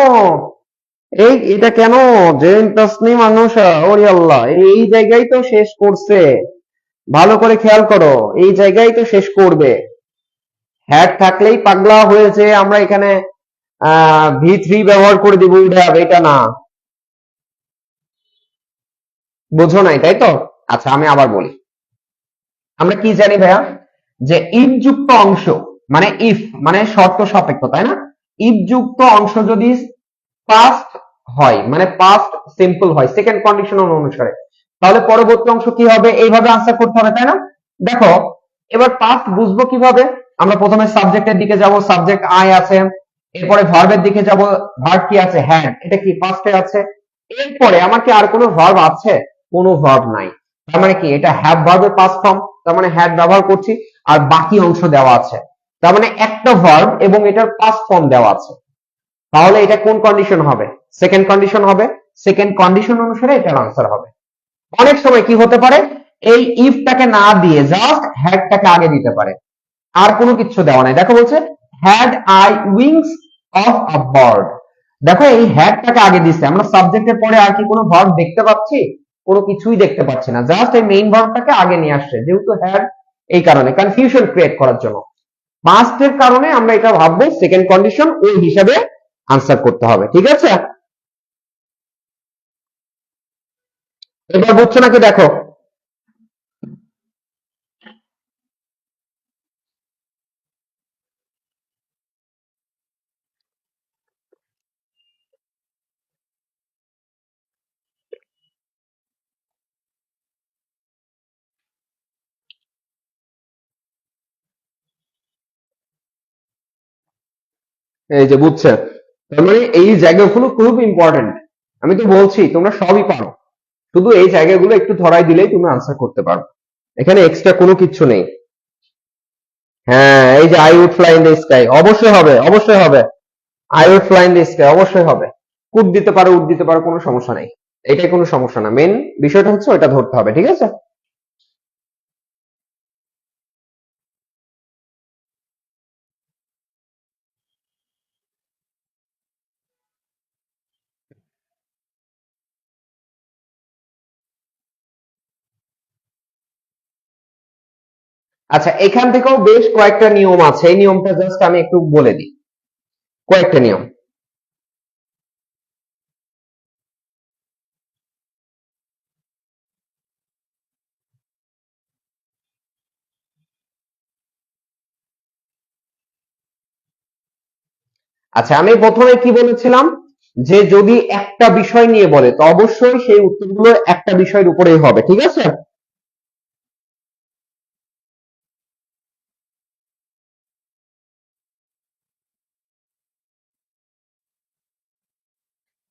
এই এটা কেন? জেন তাসনিম আনুশা, ওরে আল্লাহ, এই জায়গায় তো শেষ করছে, ভালো করে খেয়াল করো, এই জায়গায় তো শেষ করবে। হ্যাড থাকলেই পাগলা হয়েছে আমরা এখানে ভি3 ব্যবহার করে দিব, উড হ্যাভ, এটা না, বুঝো নাই তাই তো? আচ্ছা আমি আবার বলি, আমরা কি জানি ভাইয়া, যে ইফ যুক্ত অংশ, মানে ইফ মানে শর্ত সাপেক্ষ, তাই না? ইফ যুক্ত অংশ যদি পাস্ট হয়, মানে পাস্ট সিম্পল হয় সেকেন্ড কন্ডিশন অনুসারে, তাহলে পরবর্তী অংশ কি হবে? এইভাবে আনসার করতে হবে, তাই না? দেখো, এবার পাস্ট বুঝবো কিভাবে? আমরা প্রথমে সাবজেক্টের দিকে যাব, সাবজেক্ট আই আছে, এরপরে ভার্বের দিকে যাব, ভার্ব কি আছে? হ্যাড, এটা কি পাস্টে আছে। এরপরে আমার কি আর কোনো ভার্ব আছে? কোনো ভার্ব নাই, তার মানে কি এটা হ্যাভ ভার্বের পাস্ট ফর্ম, তার মানে হ্যাড ব্যবহার করছি, আর বাকি অংশ দেওয়া আছে, তার মানে একটা ভার্ব এবং এটার পাস্ট ফর্ম দেওয়া আছে। তাহলে এটা কোন কন্ডিশন হবে? সেকেন্ড কন্ডিশন হবে। সেকেন্ড কন্ডিশন অনুসারে এটার আনসার হবে। অনেক সময় কি হতে পারে, এই ইফটাকে না দিয়ে জাস্ট হ্যাডটাকে আগে দিতে পারে, আর কোনো কিছু দেওয়া নাই। দেখো বলছে had I wings of a bird, দেখো এই হ্যাডটাকে আগে দিচ্ছে, আমরা সাবজেক্টের পরে আর কি কোনো ভার্ব দেখতে পাচ্ছি? কোনো কিছুই দেখতে পাচ্ছি না, জাস্ট এই মেইন ভার্বটাকে আগে নিয়ে আসছে, যেহেতু হ্যাড, এই কারণে কনফিউশন ক্রিয়েট করার জন্য। পাস্টের কারণে আমরা এটা ভাববো সেকেন্ড কন্ডিশন, ওই হিসাবে আনসার করতে হবে, ঠিক আছে? এবার বুঝছো নাকি দেখো, এই যে বুঝছে, তার মানে এই জায়গাগুলো খুব ইম্পর্টেন্ট। আমি তো বলছি তোমরা সবই পারো, শুধু এই জায়গাগুলো একটু ধরাই দিলেই তুমি আনসার করতে পারো, এখানে এক্সট্রা কোনো কিছু নেই। হ্যাঁ, এই যে I would fly in the sky, অবশ্যই হবে, অবশ্যই হবে। I would fly in the sky অবশ্যই হবে। কুড দিতে পারো, উড দিতে পারো, কোনো সমস্যা নেই। এটাই কোনো সমস্যা না, মেন বিষয়টা হচ্ছে ওইটা ধরতে হবে, ঠিক আছে? আচ্ছা, এখান থেকেও বেশ কয়েকটা নিয়ম আছে, এই নিয়মটা জাস্ট আমি একটু বলে দিই, কয়েকটা নিয়ম। আচ্ছা, আমি প্রথমে কি বলেছিলাম, যে যদি একটা বিষয় নিয়ে বলে তো অবশ্যই সেই উত্তরগুলো একটা বিষয়ের উপরেই হবে, ঠিক আছে?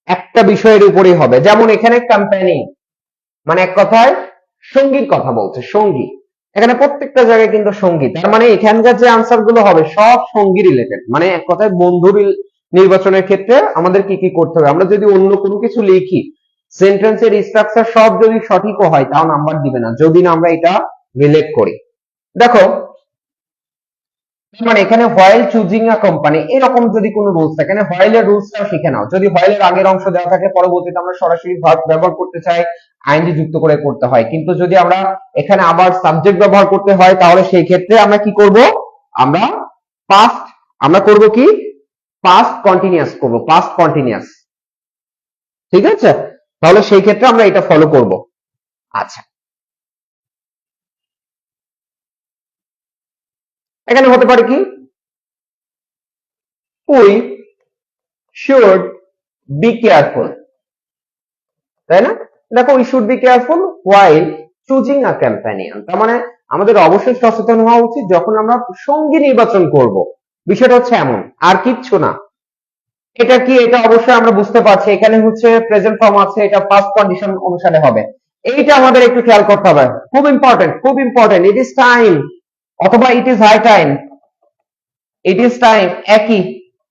একটা বিষয়ের উপরেই হবে, যেমন এখানে কোম্পানি, মানে এক কথায় সঙ্গীর কথা বলছে, সঙ্গী। এখানে প্রত্যেকটা জায়গায় কিন্তু সঙ্গী, তার মানে এখানকার যে আনসার গুলো হবে সব সঙ্গী রিলেটেড, মানে এক কথায় বন্ধু নির্বাচনের ক্ষেত্রে আমাদের কি কি করতে হবে। আমরা যদি অন্য কোনো কিছু লিখি, সেন্টেন্সের স্ট্রাকচার সব যদি সঠিকও হয় তাও নাম্বার দিবে না যদি না আমরা এটা রিলেট করি। দেখো, মানে এখানে হোয়াইল চুজিং আ কোম্পানি এরকম যদি কোনো রুলস থাকে, এখানে হোয়াইলের রুলসটাও শিখে নাও। যদি হোয়াইলের আগের অংশ দেওয়া থাকে, পরবর্তীতে আমরা সরাসরি ভার্ব ব্যবহার করতে চাই, আইনজি যুক্ত করে করতে হয়। কিন্তু যদি আমরা এখানে আবার সাবজেক্ট ব্যবহার করতে হয়, তাহলে সেই ক্ষেত্রে আমরা কি করব, আমরা পাস্ট, আমরা করব কি, পাস্ট কন্টিনিউয়াস করব, পাস্ট কন্টিনিউয়াস, ঠিক আছে? তাহলে সেই ক্ষেত্রে আমরা এটা ফলো করব। আচ্ছা, এখানে হতে পারে কি, উই শুড বি কেয়ারফুল, তাই না? দেখো, we should be careful while choosing a companion, তার মানে আমাদের অবশ্যই সচেতন হওয়া উচিত যখন আমরা সঙ্গী নির্বাচন করব। বিষয়টা হচ্ছে এমন, আর কিচ্ছু না। এটা কি, এটা অবশ্যই আমরা বুঝতে পারছি, এখানে হচ্ছে প্রেজেন্ট ফর্ম আছে, এটা পাস্ট কন্ডিশন অনুসারে হবে। এইটা আমাদের একটু খেয়াল করতে হবে, খুব ইম্পর্টেন্ট, খুব ইম্পর্টেন্ট। ইট ইজ টাইম অথবা it is high time, it is time একই।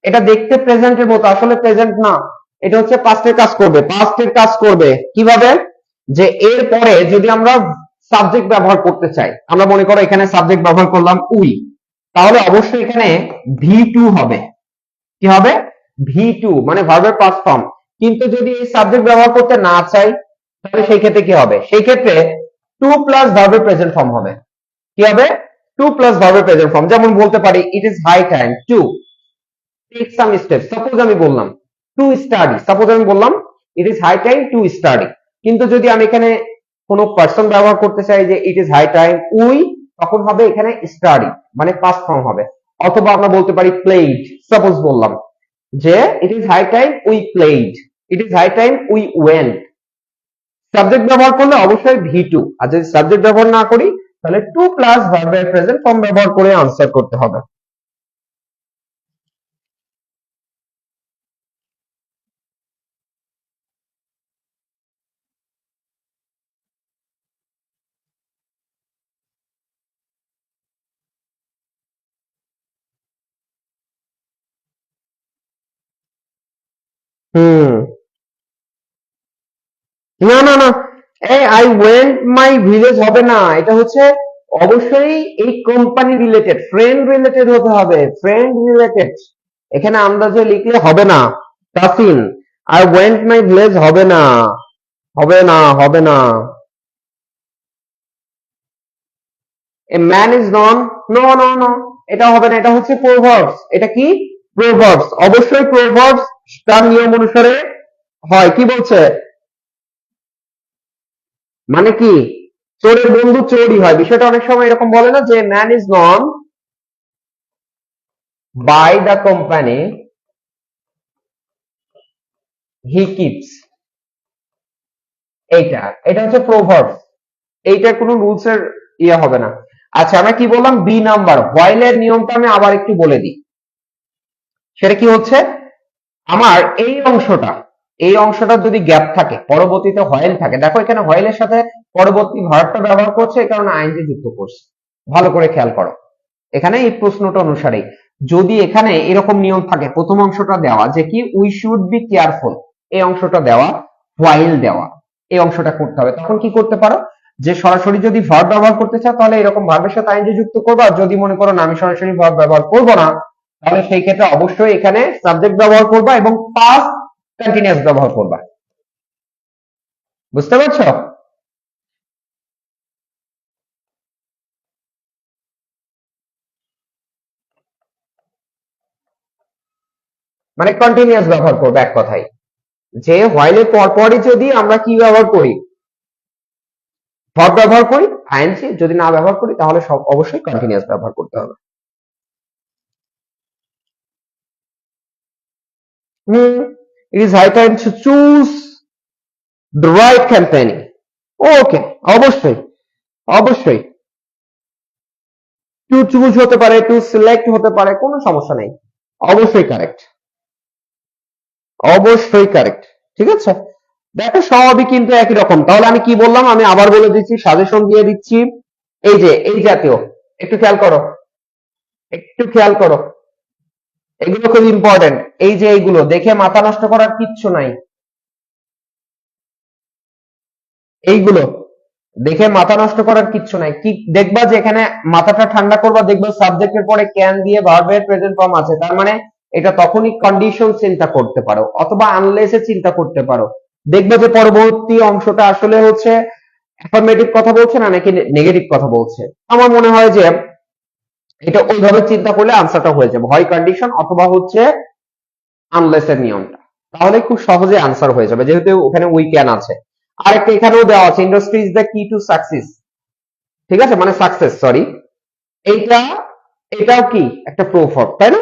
এটা দেখতে প্রেজেন্টের মতো, আসলে প্রেজেন্ট না, এটা হচ্ছে পাস্টের কাজ করবে, পাস্টের কাজ করবে কিভাবে, যে এর পরে যদি আমরা সাবজেক্ট ব্যবহার করতে চাই, আমরা মনে করো এখানে সাবজেক্ট ব্যবহার করলাম উই, তাহলে অবশ্যই এখানে ভি টু হবে। কি হবে, ভি টু, মানে ভার্বের পাস্ট ফর্ম। কিন্তু যদি এই সাবজেক্ট ব্যবহার করতে না চাই, তাহলে সেই ক্ষেত্রে কি হবে, সেই ক্ষেত্রে টু প্লাস ভার্বের প্রেজেন্ট ফর্ম হবে। কি হবে, টু প্লাস ভার্বের প্রেজেন্ট ফর্ম। যেমন বলতে পারি it is high time to take some step, suppose আমি বললাম টু স্টাডি, সাপোজ আমি বললাম it is high time to study. কিন্তু যদি আমি এখানে কোনো পার্সন ব্যবহার করতে চাই যে it is high time we, তখন হবে এখানে স্টাডি, মানে পাস্ট ফর্ম হবে। অথবা আমরা বলতে পারি প্লেইড, সাপোজ বললাম যে it is high time we played, it is high time we went. Subject ব্যবহার করলে অবশ্যই ভি টু, আর যদি সাবজেক্ট ব্যবহার না করি তাহলে টু প্লাস ভার্বের প্রেজেন্ট ফর্ম ব্যবহার করে আনসার করতে হবে। হুম, না না না, এই আই ওয়েন্ট মাই ভিলেজ হবে না, এটা হচ্ছে অবশ্যই এই কোম্পানি রিলেটেড, ফ্রেন্ড রিলেটেড হতে হবে, ফ্রেন্ড রিলেটেড। এখানে আন্দাজে লিখলে হবে না, Tasin, I went my village হবে না, হবে না, হবে না। A man is known, no no no, এটা হবে না, এটা হচ্ছে প্রোভার্বস। এটা কি, প্রোভার্বস, অবশ্যই প্রোভার্বস তার নিয়ম অনুসারে হয়। কি বলছে, মানে কি, চোরের বন্ধু চোরই হয়, বিষয়টা অনেক সময় এরকম বলে না, যে man is known by the company he keeps, এইটা, এটা হচ্ছে প্রোভার্বস, এইটার কোনো রুলস এর ইয়ে হবে না। আচ্ছা, আমরা কি বললাম, বি নাম্বার, হোয়াইল এর নিয়মটা আমি আবার একটু বলে দিই। সেটা কি হচ্ছে, আমার এই অংশটা যদি গ্যাপ থাকে, পরবর্তীতে হয়েল থাকে, দেখো এখানে হয়েলের সাথে পরবর্তী ভার্বটা ব্যবহার করছে, এই কারণে আইএনজি যুক্ত করছে। ভালো করে খেয়াল করো, এখানে এই প্রশ্নটা অনুসারে যদি এখানে এরকম নিয়ম থাকে, প্রথম অংশটা দেওয়া যে কি উই শুড বি কেয়ারফুল, এই অংশটা দেওয়া, হোয়াইল দেওয়া, এই অংশটা করতে হবে, তখন কি করতে পারো যে সরাসরি যদি ভার্ব ব্যবহার করতে চাও তাহলে এরকম ভার্বের সাথে আইএনজি যুক্ত করবা, আর যদি মনে করো না আমি সরাসরি ভার্ব ব্যবহার করব না, তাহলে সেই ক্ষেত্রে অবশ্যই এখানে সাবজেক্ট ব্যবহার করবা এবং পাস্ট কন্টিনিউয়াস ব্যবহার করবা। বুঝতে পারছো? মানে কন্টিনিউয়াস ব্যবহার করবে এক কথায়, যে হোয়াইলের পরপরই যদি আমরা কি ব্যবহার করি, ভার্ব ব্যবহার করি, আইএনজি যদি না ব্যবহার করি তাহলে সব অবশ্যই কন্টিনিউয়াস ব্যবহার করতে হবে। It is high time to choose the right company. ওকে, অবশ্যই অবশ্যই টু চুজ হতে পারে, টু সিলেক্ট হতে পারে, কোনো সমস্যা নেই, অবশ্যই কারেক্ট, অবশ্যই কারেক্ট। ঠিক আছে, দেখো সবই কিন্তু একই রকম। তাহলে আমি কি বললাম, আমি আবার বলে দিচ্ছি, সাজেশন দিয়ে দিচ্ছি। এই যে এই জাতীয়, একটু খেয়াল করো, একটু খেয়াল করো, এগুলো খুব ইম্পর্টেন্ট। এই যে এইগুলো দেখে মাথা নষ্ট করার কিচ্ছু নাই, এইগুলো দেখে মাথা নষ্ট করার কিচ্ছু নাই। কি দেখবা যে এখানে মাথাটা ঠান্ডা করবা, দেখবা সাবজেক্টের পরে ক্যান দিয়ে ভার্বের প্রেজেন্ট ফর্ম আছে, তার মানে এটা তখনই কন্ডিশন চিন্তা করতে পারো অথবা আনলেসে চিন্তা করতে পারো। দেখবা যে পরবর্তী অংশটা আসলে হচ্ছে অ্যাফার্মেটিভ কথা বলছে না নাকি নেগেটিভ কথা বলছে। আমার মনে হয় যে এটা ওইভাবে চিন্তা করলে আনসারটা হয়ে যাবে, হয় কন্ডিশন অথবা হচ্ছে আনলেসের নিয়মটা, তাহলে খুব সহজে আনসার হয়ে যাবে, যেহেতু ওখানে উই ক্যান আছে। আরেকটা এখানেও দেওয়া আছে, ইন্ডাস্ট্রি ইজ দ্য কি টু সাকসেস। ঠিক আছে, মানে সাকসেস, সরি, এইটা এটাও কি একটা প্রোভার্ব, তাই না?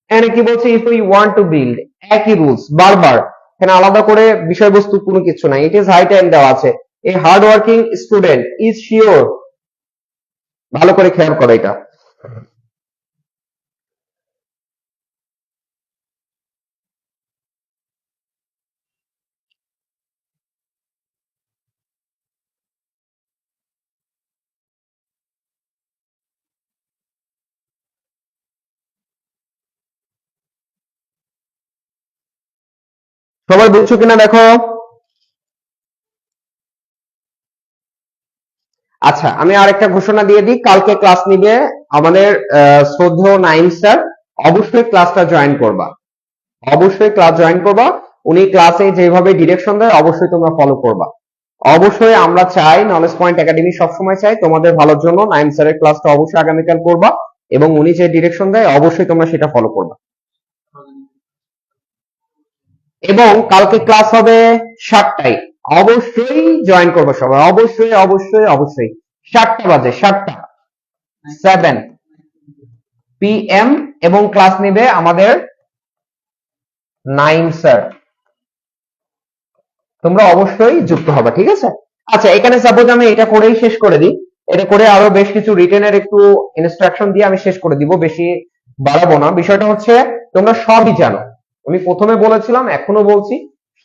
এখানে কি বলছে, if we want to build, একই রুলস বারবার, এখানে আলাদা করে বিষয়বস্তু কোনো কিছু নাই। ইট ইজ হাই টাইম দেওয়া আছে, a hard working student is sure. ভালো করে খেয়াল করো এটা। সবাই বুঝছো কিনা দেখো। আচ্ছা, আমি আরেকটা ঘোষণা দিয়ে দিই, কালকে ক্লাস নিবে আমাদের শ্রদ্ধেয় নাইম স্যার। অবশ্যই ক্লাসটা জয়েন করবা, অবশ্যই ক্লাস জয়েন করবা। উনি ক্লাসে যেভাবে ডিরেকশন দেয় অবশ্যই তোমরা ফলো করবা। অবশ্যই আমরা চাই, নলেজ পয়েন্ট একাডেমি সবসময় চাই তোমাদের ভালোর জন্য। নাইম স্যারের ক্লাসটা অবশ্যই আগামীকাল করবা এবং উনি যে ডিরেকশন দেয় অবশ্যই তোমরা সেটা ফলো করবা। এবং কালকে ক্লাস হবে 7টায়, অবশ্যই জয়েন করবো সবাই, অবশ্যই অবশ্যই অবশ্যই। 7টা বাজে, 7টা, 7 PM, এবং ক্লাস নিবে আমাদের নাইম স্যার। তোমরা অবশ্যই যুক্ত হবে, ঠিক আছে? আচ্ছা, এখানে সাপোজ আমি এটা করেই শেষ করে দিই, এটা করে আরো বেশ কিছু রিটেনের একটু ইনস্ট্রাকশন দিয়ে আমি শেষ করে দিব, বেশি বাড়াবো না। বিষয়টা হচ্ছে তোমরা সবই জানো, আমি প্রথমে বলেছিলাম এখনো বলছি,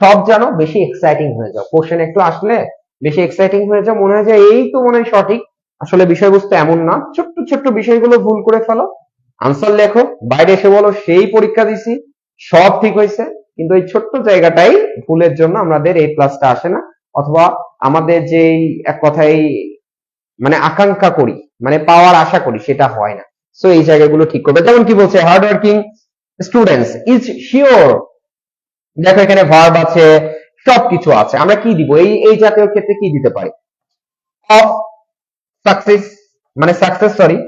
সব জানো, বেশি এক্সাইটিং হয়ে যাও, কোশ্চেন একটু আসলে বেশি এক্সাইটিং হয়ে যাও, মনে হয় যে এই তো মনে হয় সঠিক। আসলে বিষয়বস্তু এমন না, ছোট্ট ছোট্ট বিষয়গুলো ভুল করে ফেলো, আনসার লেখো, বাইরে এসে বলো সেই পরীক্ষা দিছি, সব ঠিক হয়েছে। কিন্তু এই ছোট্ট জায়গাটাই ভুলের জন্য আমাদের এই প্লাসটা আসে না, অথবা আমাদের যেই এক কথায় মানে আকাঙ্ক্ষা করি, মানে পাওয়ার আশা করি, সেটা হয় না। সো এই জায়গাগুলো ঠিক করবে। যেমন কি বলছে, hard working students is sure. দেখো এখানে ভার্ব আছে, সবকিছু আছে, আমরা কি দিব, এই এই জাতীয় ক্ষেত্রে কি দিতে পারি, অফ সাকসেস, মানে সাকসেস, সরি,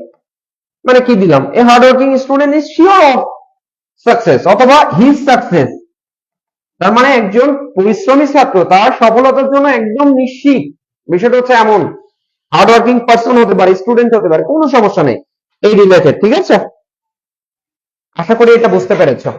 মানে কি দিলাম, a hard working student is sure of success, অথবা হিজ সাকসেস, তার মানে একজন পরিশ্রমী ছাত্র তার সফলতার জন্য একদম নিশ্চিত। বিষয়টা হচ্ছে এমন, হার্ড ওয়ার্কিং পার্সন হতে পারে, স্টুডেন্ট হতে পারে, কোনো সমস্যা নেই, এই রিলেটেড। ঠিক আছে, আশা করি এটা বুঝতে পেরেছো।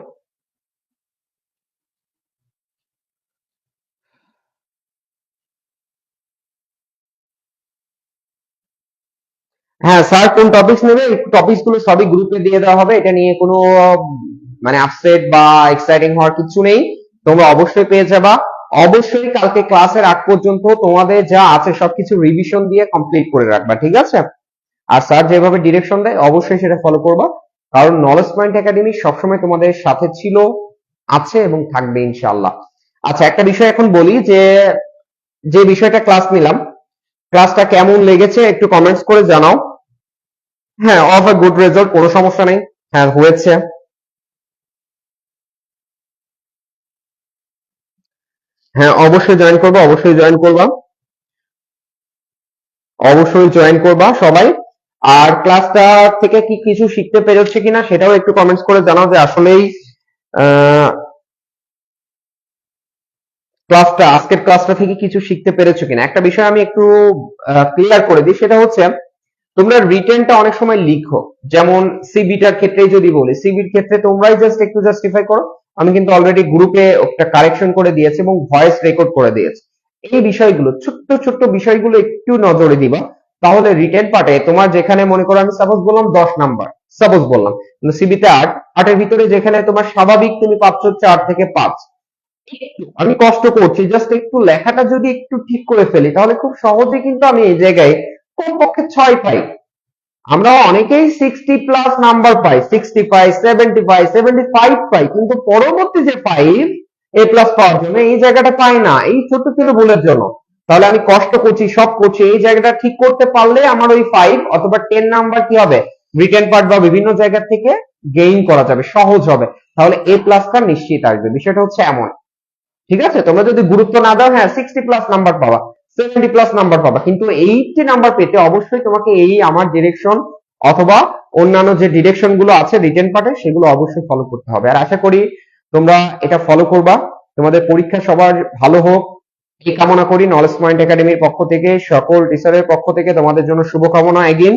হ্যাঁ, স্যার কোন টপিকস নেবে, টপিকস গুলো সবই গ্রুপে দিয়ে দেওয়া হবে, এটা নিয়ে কোনো মানে আপসেট বা এক্সাইটিং হওয়ার কিছু নেই, তোমরা অবশ্যই পেয়ে যাবা। অবশ্যই কালকে ক্লাসের আগ পর্যন্ত তোমাদের যা আছে সবকিছু রিভিশন দিয়ে কমপ্লিট করে রাখবা, ঠিক আছে? আর স্যার যেভাবে ডিরেকশন দেয় অবশ্যই সেটা ফলো করবা, কারণ নলেজ পয়েন্ট একাডেমি সবসময় তোমাদের সাথে ছিল, আছে এবং থাকবে ইনশাআল্লাহ। আচ্ছা, একটা বিষয় এখন বলি যে যে বিষয়টা ক্লাস নিলাম, ক্লাসটা কেমন লেগেছে একটু কমেন্টস করে জানাও। হ্যাঁ, অফ আ গুড রেজাল্ট, কোনো সমস্যা নেই। হ্যাঁ হয়েছে। হ্যাঁ অবশ্যই জয়েন করবো, অবশ্যই জয়েন করবা, অবশ্যই জয়েন করবা সবাই। আর ক্লাসটা থেকে কি কিছু শিখতে পেরেছে কিনা সেটাও একটু কমেন্টস করে জানাও যে আসলেই আজকের ক্লাসটা থেকে কিছু শিখতে পেরেছো কিনা। একটা বিষয় আমি একটু ক্লিয়ার করে দিই, সেটা হচ্ছে তোমরা রিটেনটা অনেক সময় লিখো, যেমন সিবিটার ক্ষেত্রেই যদি বলি, সিবির ক্ষেত্রে তোমরাই জাস্ট একটু জাস্টিফাই করো। আমি কিন্তু অলরেডি গ্রুপে একটা কারেকশন করে দিয়েছি এবং ভয়েস রেকর্ড করে দিয়েছি। এই বিষয়গুলো, ছোট্ট ছোট্ট বিষয়গুলো একটু নজরে দিবা, তাহলে রিটেন পার্টে তোমার যেখানে মনে করো আমি সাপোজ বললাম 10 নাম্বার, সাপোজ বললাম, কিন্তু সিবিতে 8, 8-এর ভিতরে যেখানে তোমার স্বাভাবিক তুমি পাচ্ছ 4 থেকে 5, আমি কষ্ট করছি জাস্ট একটু লেখাটা যদি একটু ঠিক করে ফেলি তাহলে খুব সহজে কিন্তু আমি এই জায়গায় কমপক্ষে 6 পাই। আমরা অনেকেই 60+ নাম্বার পাই, 65, 75, 75 পাই, কিন্তু পরবর্তী যে 5 A+ পাওয়ার জন্য এই জায়গাটা পাই না, এই ছোট ছোট ভুলের জন্য। তাহলে আমি কষ্ট করছি, সব করছি, এই জায়গাটা ঠিক করতে পারলে আমার ওই 5 অথবা 10 নাম্বার কি হবে, রিটেন পার্ট বা বিভিন্ন জায়গা থেকে গেইন করা যাবে, সহজ হবে। তাহলে A+টা নিশ্চিত আসবে, বিষয়টা হচ্ছে এমন। ঠিক আছে, তোমরা যদি গুরুত্ব না দাও, হ্যাঁ 60+ নাম্বার পাবা, 70+ নাম্বার পাবা, কিন্তু 80 নাম্বার পেতে অবশ্যই তোমাকে এই আমার ডিরেকশন অথবা অন্যান্য যে ডিরেকশন গুলো আছে রিটেন পার্টে সেগুলো অবশ্যই ফলো করতে হবে। আর আশা করি তোমরা এটা ফলো করবা। তোমাদের পরীক্ষা সবার ভালো হোক এই কামনা করি। নলেজ পয়েন্ট একাডেমির পক্ষ থেকে, সকল টিচারের পক্ষ থেকে তোমাদের জন্য শুভকামনা এগেইন।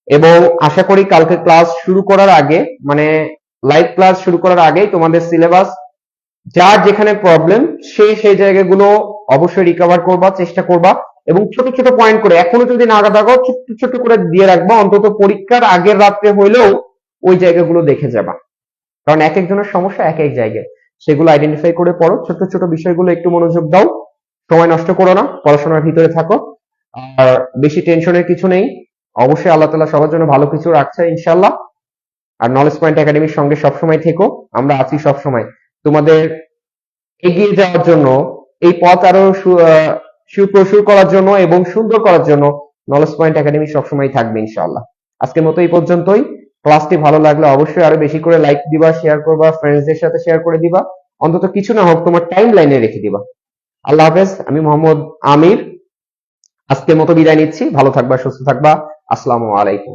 এবং আশা করি কালকে ক্লাস শুরু করার আগে, মানে লাইভ ক্লাস শুরু করার আগেই তোমাদের সিলেবাস যার যেখানে প্রবলেম সেই জায়গাগুলো অবশ্যই রিকভার করবা, চেষ্টা করবা, এবং ছোট ছোট পয়েন্ট করে এখনো যদি না দাগো ছোট ছোট করে দিয়ে রাখবা, অন্তত পরীক্ষার আগের রাত্রে হইলেও ওই জায়গাগুলো দেখে যাবা, কারণ এক একজনের সমস্যা এক এক জায়গায়, সেগুলো আইডেন্টিফাই করে পড়ো। ছোট ছোট বিষয়গুলো একটু মনোযোগ দাও, সময় নষ্ট করো না, পড়াশোনার ভিতরে থাকো। আর বেশি টেনশনের কিছু নেই, অবশ্যই আল্লাহ তাআলা সবার জন্য ভালো কিছু রাখছে ইনশাআল্লাহ। আর নলেজ পয়েন্ট একাডেমির সঙ্গে সবসময় থেকো, আমরা আছি সবসময় তোমাদের এগিয়ে যাওয়ার জন্য, এই পথ আরো সুপ্রসূর করার জন্য এবং সুন্দর করার জন্য নলেজ পয়েন্ট একাডেমি সবসময় থাকবে ইনশাআল্লাহ। আজকের মতো এই পর্যন্তই। ক্লাসটি ভালো লাগলে অবশ্যই আরো বেশি করে লাইক দিবা, শেয়ার করবা, ফ্রেন্ডসদের সাথে শেয়ার করে দিবা, অন্তত কিছু না হোক তোমার টাইম লাইনে রেখে দিবা। আল্লাহ হাফেজ, আমি মোহাম্মদ আমির আজকের মতো বিদায় নিচ্ছি। ভালো থাকবা, সুস্থ থাকবা। আসসালামু আলাইকুম।